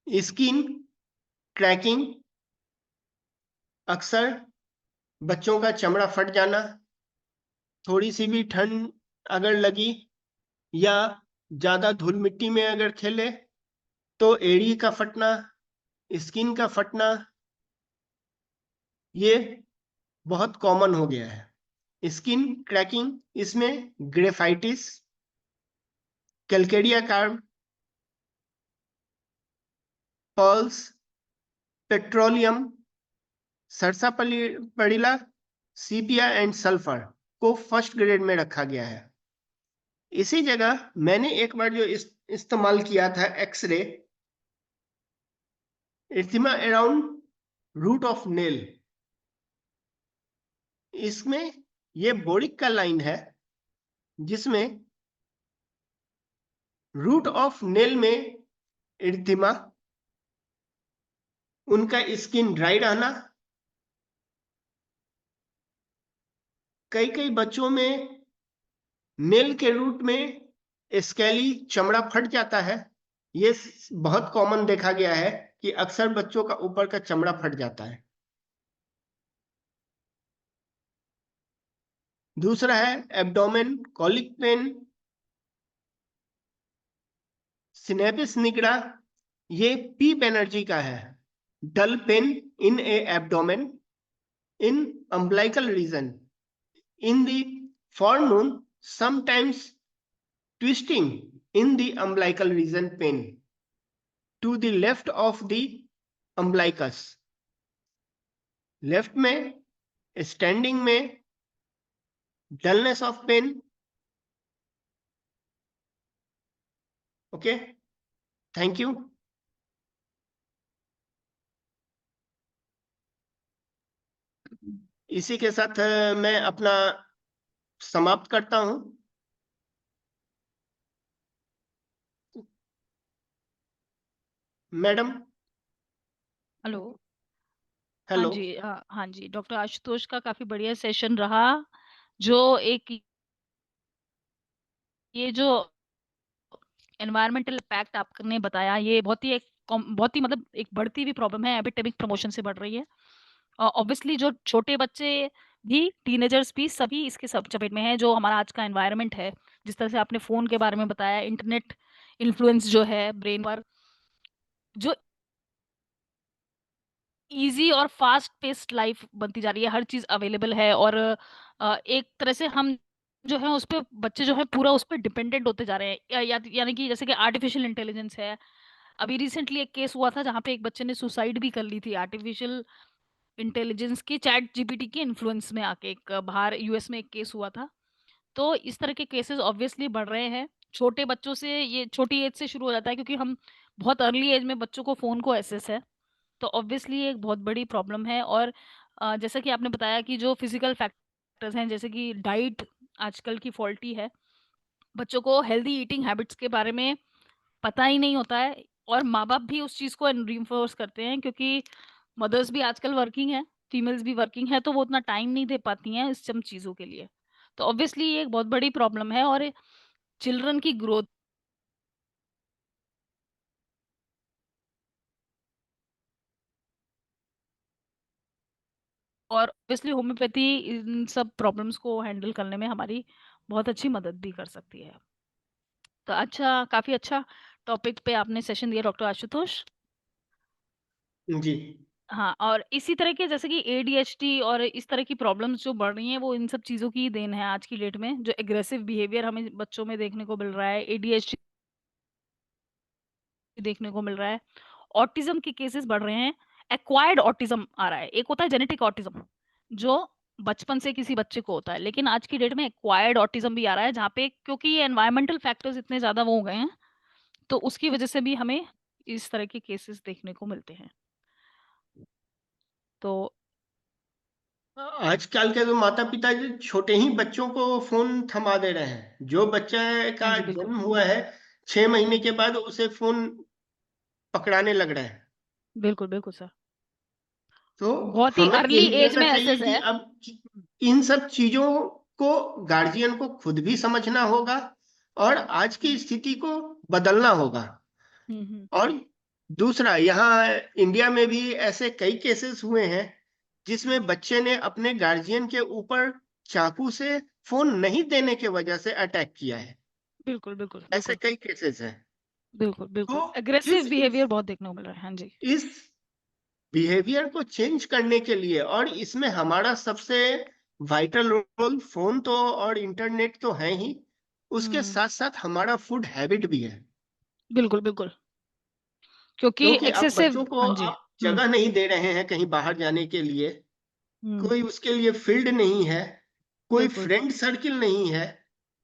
स्किन क्रैकिंग, अक्सर बच्चों का चमड़ा फट जाना, थोड़ी सी भी ठंड अगर लगी या ज्यादा धूल मिट्टी में अगर खेले तो एड़ी का फटना, स्किन का फटना, ये बहुत कॉमन हो गया है। स्किन क्रैकिंग, इसमें graphites, calcarea carb, puls, petroleum, sarsaparilla, sepia and sulphur को फर्स्ट ग्रेड में रखा गया है। इसी जगह मैंने एक बार जो इस्तेमाल किया था X ray, erythema around root of nail, इसमें ये बोरिक का लाइन है, जिसमें रूट ऑफ नेल में इरिथेमा, उनका स्किन ड्राई रहना, कई बच्चों में नेल के रूट में स्केली चमड़ा फट जाता है। ये बहुत कॉमन देखा गया है कि अक्सर बच्चों का ऊपर का चमड़ा फट जाता है। दूसरा है abdomen colic pain, Sinapis nigra, ये पी बैनर्जी का है। Dull pain in a abdomen in umbilical region. In the forenoon, sometimes twisting in the umbilical region pain to the left of the umbilicus. Left में standing में dullness of pain. Okay, thank you. इसी के साथ मैं अपना समाप्त करता हूं। मैडम। हेलो। हाँ हेलो। जी, हाँ जी, डॉक्टर आशुतोष का काफी बढ़िया सेशन रहा। जो एक ये जो एनवायरमेंटल इम्पैक्ट आपने बताया, ये बहुत ही मतलब एक बढ़ती हुई प्रॉब्लम है, एपिडेमिक प्रमोशन से बढ़ रही है। ऑब्वियसली जो छोटे बच्चे भी, टीनेजर्स भी, सभी इसके सब चपेट में हैं। जो हमारा आज का एनवायरनमेंट है, जिस तरह से आपने फ़ोन के बारे में बताया, इंटरनेट इन्फ्लुएंस जो है ब्रेन पर, जो ईज़ी और फ़ास्ट पेस्ड लाइफ़ बनती जा रही है, हर चीज़ अवेलेबल है और एक तरह से हम जो है उस पे, बच्चे जो हैं पूरा उस पे डिपेंडेंट होते जा रहे हैं। यानी कि जैसे कि आर्टिफ़िशियल इंटेलिजेंस है। अभी रिसेंटली एक केस हुआ था जहाँ पे एक बच्चे ने सुसाइड भी कर ली थी, आर्टिफ़िशियल इंटेलिजेंस की, चैट जीपीटी के इन्फ्लुएंस में आके। एक बाहर यूएस में एक केस हुआ था। तो इस तरह के केसेस ऑब्वियसली बढ़ रहे हैं। छोटे बच्चों से, ये छोटी एज से शुरू हो जाता है क्योंकि हम बहुत अर्ली एज में बच्चों को फ़ोन को एक्सेस है। तो ऑब्वियसली ये एक बहुत बड़ी प्रॉब्लम है। और जैसा कि आपने बताया कि जो फिज़िकल फैक्टर्स हैं, जैसे कि डाइट आजकल की फॉल्टी है। बच्चों को हेल्दी ईटिंग हैबिट्स के बारे में पता ही नहीं होता है और माँ-बाप भी उस चीज़ को रीइंफोर्स करते हैं क्योंकि मदर्स भी आजकल वर्किंग हैं, फीमेल्स भी वर्किंग हैं, तो वो उतना टाइम नहीं दे पाती हैं इस सब चीज़ों के लिए। तो ऑब्वियसली ये एक बहुत बड़ी प्रॉब्लम है और चिल्ड्रन की ग्रोथ, और ऑब्वियसली होम्योपैथी इन सब प्रॉब्लम्स को हैंडल करने में हमारी बहुत अच्छी मदद भी कर सकती है। तो अच्छा, काफ़ी अच्छा टॉपिक पे आपने सेशन दिया डॉक्टर आशुतोष। जी। हाँ, और इसी तरह के जैसे कि एडीएचडी और इस तरह की प्रॉब्लम्स जो बढ़ रही हैं, वो इन सब चीज़ों की ही देन है आज की डेट में। जो एग्रेसिव बिहेवियर हमें बच्चों में देखने को मिल रहा है, एडीएचडी देखने को मिल रहा है, ऑटिज़्म के केसेस बढ़ रहे हैं, एक्वायर्ड ऑटिज़्म आ रहा है। एक होता है जेनेटिक ऑटिज़्म, जो बचपन से किसी बच्चे को होता है, लेकिन आज की डेट में एक्वायर्ड ऑटिज़्म भी आ रहा है, जहाँ पे क्योंकि ये एनवायरमेंटल फैक्टर्स इतने ज़्यादा वो हो गए हैं, तो उसकी वजह से भी हमें इस तरह के केसेस देखने को मिलते हैं। तो आजकल के जो माता पिता जो छोटे ही बच्चों को फोन थमा दे रहे हैं। जो बच्चा हाँ का जी, बिल्कुल। जन्म हुआ है 6 महीने के बाद उसे फोन पकड़ाने लग रहे हैं। बिल्कुल, बिल्कुल सर। तो बहुत ही हमें अर्ली यही एज कहना में चाहिए एक्सेस कि है। अब इन सब चीजों को गार्जियन को खुद भी समझना होगा और आज की हुँ, स्थिति को बदलना होगा। हुँ, हुँ। और दूसरा, यहाँ इंडिया में भी ऐसे कई केसेस हुए हैं जिसमें बच्चे ने अपने गार्जियन के ऊपर चाकू से फोन नहीं देने के वजह से अटैक किया है। बिल्कुल, बिल्कुल, ऐसे बिल्कुल। कई केसेस हैं। बिल्कुल, तो बिल्कुल। एग्रेसिव इस बिहेवियर बहुत देखने को मिल रहा है। हाँ जी। इस बिहेवियर को चेंज करने के लिए, और इसमें हमारा सबसे वाइटल रोल फोन तो और इंटरनेट तो है ही, उसके हुँ, साथ साथ हमारा फूड हैबिट भी है। बिल्कुल, बिल्कुल। क्योंकि क्योंकि अब एक्सेसिव, बच्चों को हाँ जी। आप हुँ, जगह नहीं दे रहे हैं कहीं बाहर जाने के लिए, हुँ। कोई उसके लिए फील्ड नहीं है, कोई बिल्कुल। फ्रेंड सर्किल नहीं है।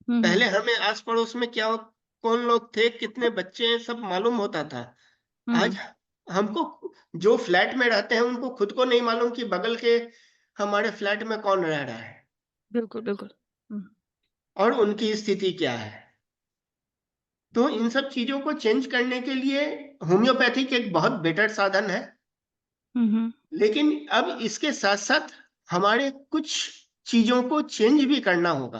हुँ, पहले हुँ। हमें आस पड़ोस में क्या, कौन लोग थे, कितने बच्चे हैं, सब मालूम होता था। आज हुँ, हमको, जो फ्लैट में रहते हैं उनको खुद को नहीं मालूम कि बगल के हमारे फ्लैट में कौन रह रहा है बिल्कुल बिल्कुल। और उनकी स्थिति क्या है। तो इन सब चीजों को चेंज करने के लिए होम्योपैथिक एक बहुत बेटर साधन है। हम्म। लेकिन अब इसके साथ साथ हमारे कुछ चीजों को चेंज भी करना होगा,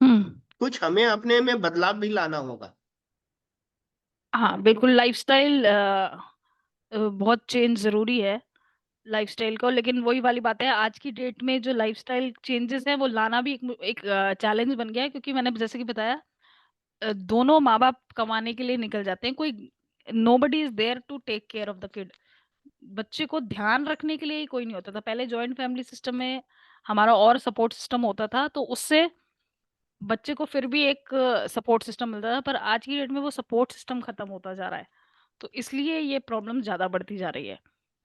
हम्म। कुछ हमें अपने में बदलाव भी लाना होगा। हाँ बिल्कुल, लाइफस्टाइल बहुत चेंज जरूरी है लाइफस्टाइल को। लेकिन वही वाली बात है, आज की डेट में जो लाइफस्टाइल चेंजेस है वो लाना भी एक चैलेंज बन गया है, क्योंकि मैंने जैसे कि बताया, दोनों माँ बाप कमाने के लिए निकल जाते हैं, कोई nobody is there to take care of the kid. बच्चे को ध्यान रखने के लिए ही कोई नहीं होता था। पहले जॉइंट फैमिली सिस्टम में हमारा और सपोर्ट सिस्टम होता था, तो उससे बच्चे को फिर भी एक सपोर्ट सिस्टम मिलता था। पर आज की डेट में वो सपोर्ट सिस्टम खत्म होता जा रहा है, तो इसलिए ये प्रॉब्लम ज्यादा बढ़ती जा रही है।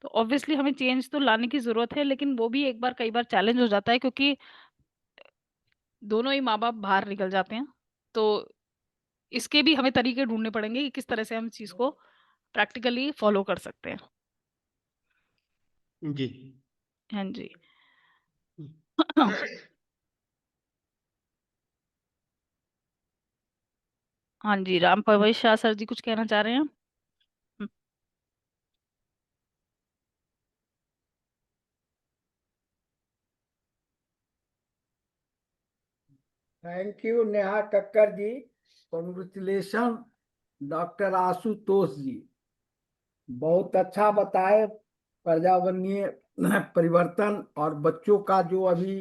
तो ऑब्वियसली हमें चेंज तो लाने की जरूरत है, लेकिन वो भी एक बार कई बार चैलेंज हो जाता है, क्योंकि दोनों ही माँ बाप बाहर निकल जाते हैं। तो इसके भी हमें तरीके ढूंढने पड़ेंगे कि किस तरह से हम इस चीज को प्रैक्टिकली फॉलो कर सकते हैं। जी। हाँ जी। हाँ जी, राम परवेश शाह सर जी कुछ कहना चाह रहे हैं? Hmm. Thank you Neha Kakkar ji. Congratulation doctor Ashutosh ji, बहुत अच्छा बताए। पर्यावरणीय परिवर्तन और बच्चों का जो अभी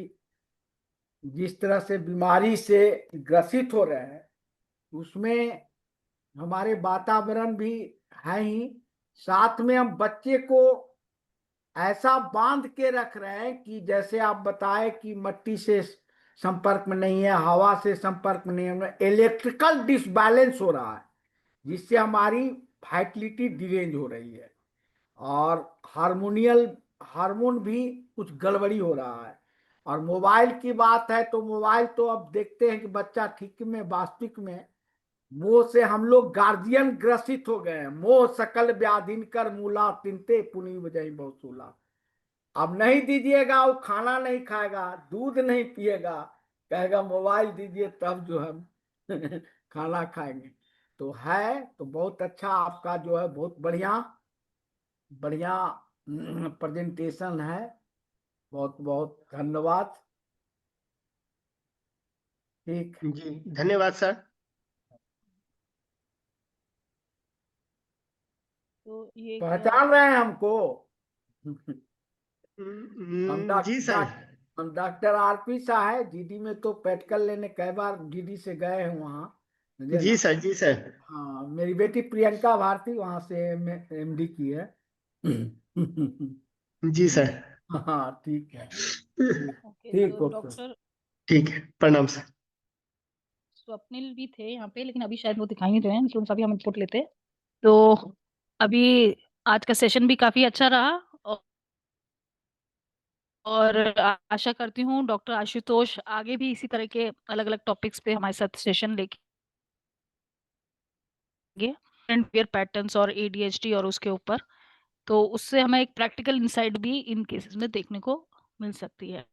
जिस तरह से बीमारी से ग्रसित हो रहे हैं, उसमें हमारे वातावरण भी है ही, साथ में हम बच्चे को ऐसा बांध के रख रहे हैं कि जैसे आप बताए कि मट्टी से संपर्क में नहीं है, हवा से संपर्क में नहीं है, इलेक्ट्रिकल डिसबैलेंस हो रहा है, जिससे हमारी फर्टिलिटी डिरेंज हो रही है और हार्मोनियल हार्मोन भी कुछ गड़बड़ी हो रहा है। और मोबाइल की बात है तो मोबाइल तो अब देखते हैं कि बच्चा ठीक में वास्तविक में मोह से हम लोग गार्जियन ग्रसित हो गए हैं। मोह सकल व्याधिन कर मूला तिनते पुनि बजाई बहुसूला। अब नहीं दीजिएगा वो खाना नहीं खाएगा, दूध नहीं पिएगा, कहेगा मोबाइल दीजिए तब जो हम खाना खाएंगे। तो है तो बहुत अच्छा आपका जो है, बहुत बढ़िया बढ़िया प्रेजेंटेशन है। बहुत बहुत धन्यवाद। ठीक। जी धन्यवाद सर। तो ये एक पहचान रहे हैं हमको? हम जी सर। हम डॉक्टर आरपी शाह है, जीडी में तो पेटकल लेने कई बार जीडी से गए हैं वहाँ, मुझे जी ना। सर। जी सर। हाँ, मेरी बेटी प्रियंका भारती वहाँ से एमडी की है। जी सर। हाँ ठीक है। ओके, ठीक तो ओके। डॉक्टर ठीक है, प्रणाम सर। स्वप्निल भी थे यहाँ पे, लेकिन अभी शायद वो दिखाई नहीं दे रहे हैं, तो उनका भी हम इनपुट लेते हैं। तो अभी आज का सेशन भी काफी अच्छा रहा, और आशा करती हूँ डॉक्टर आशुतोष आगे भी इसी तरह के अलग अलग टॉपिक्स पे हमारे साथ सेशन लेंगे, बिहेवियर पैटर्न्स और एडीएचडी और उसके ऊपर। तो उससे हमें एक प्रैक्टिकल इंसाइट भी इन केसेस में देखने को मिल सकती है।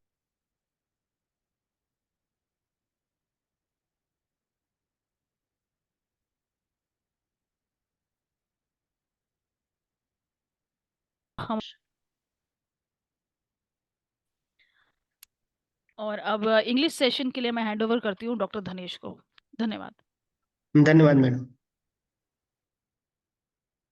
हम और अब इंग्लिश सेशन के लिए मैं हैंड ओवर करती हूँ डॉक्टर धनेश को। धन्यवाद। धन्यवाद मैडम।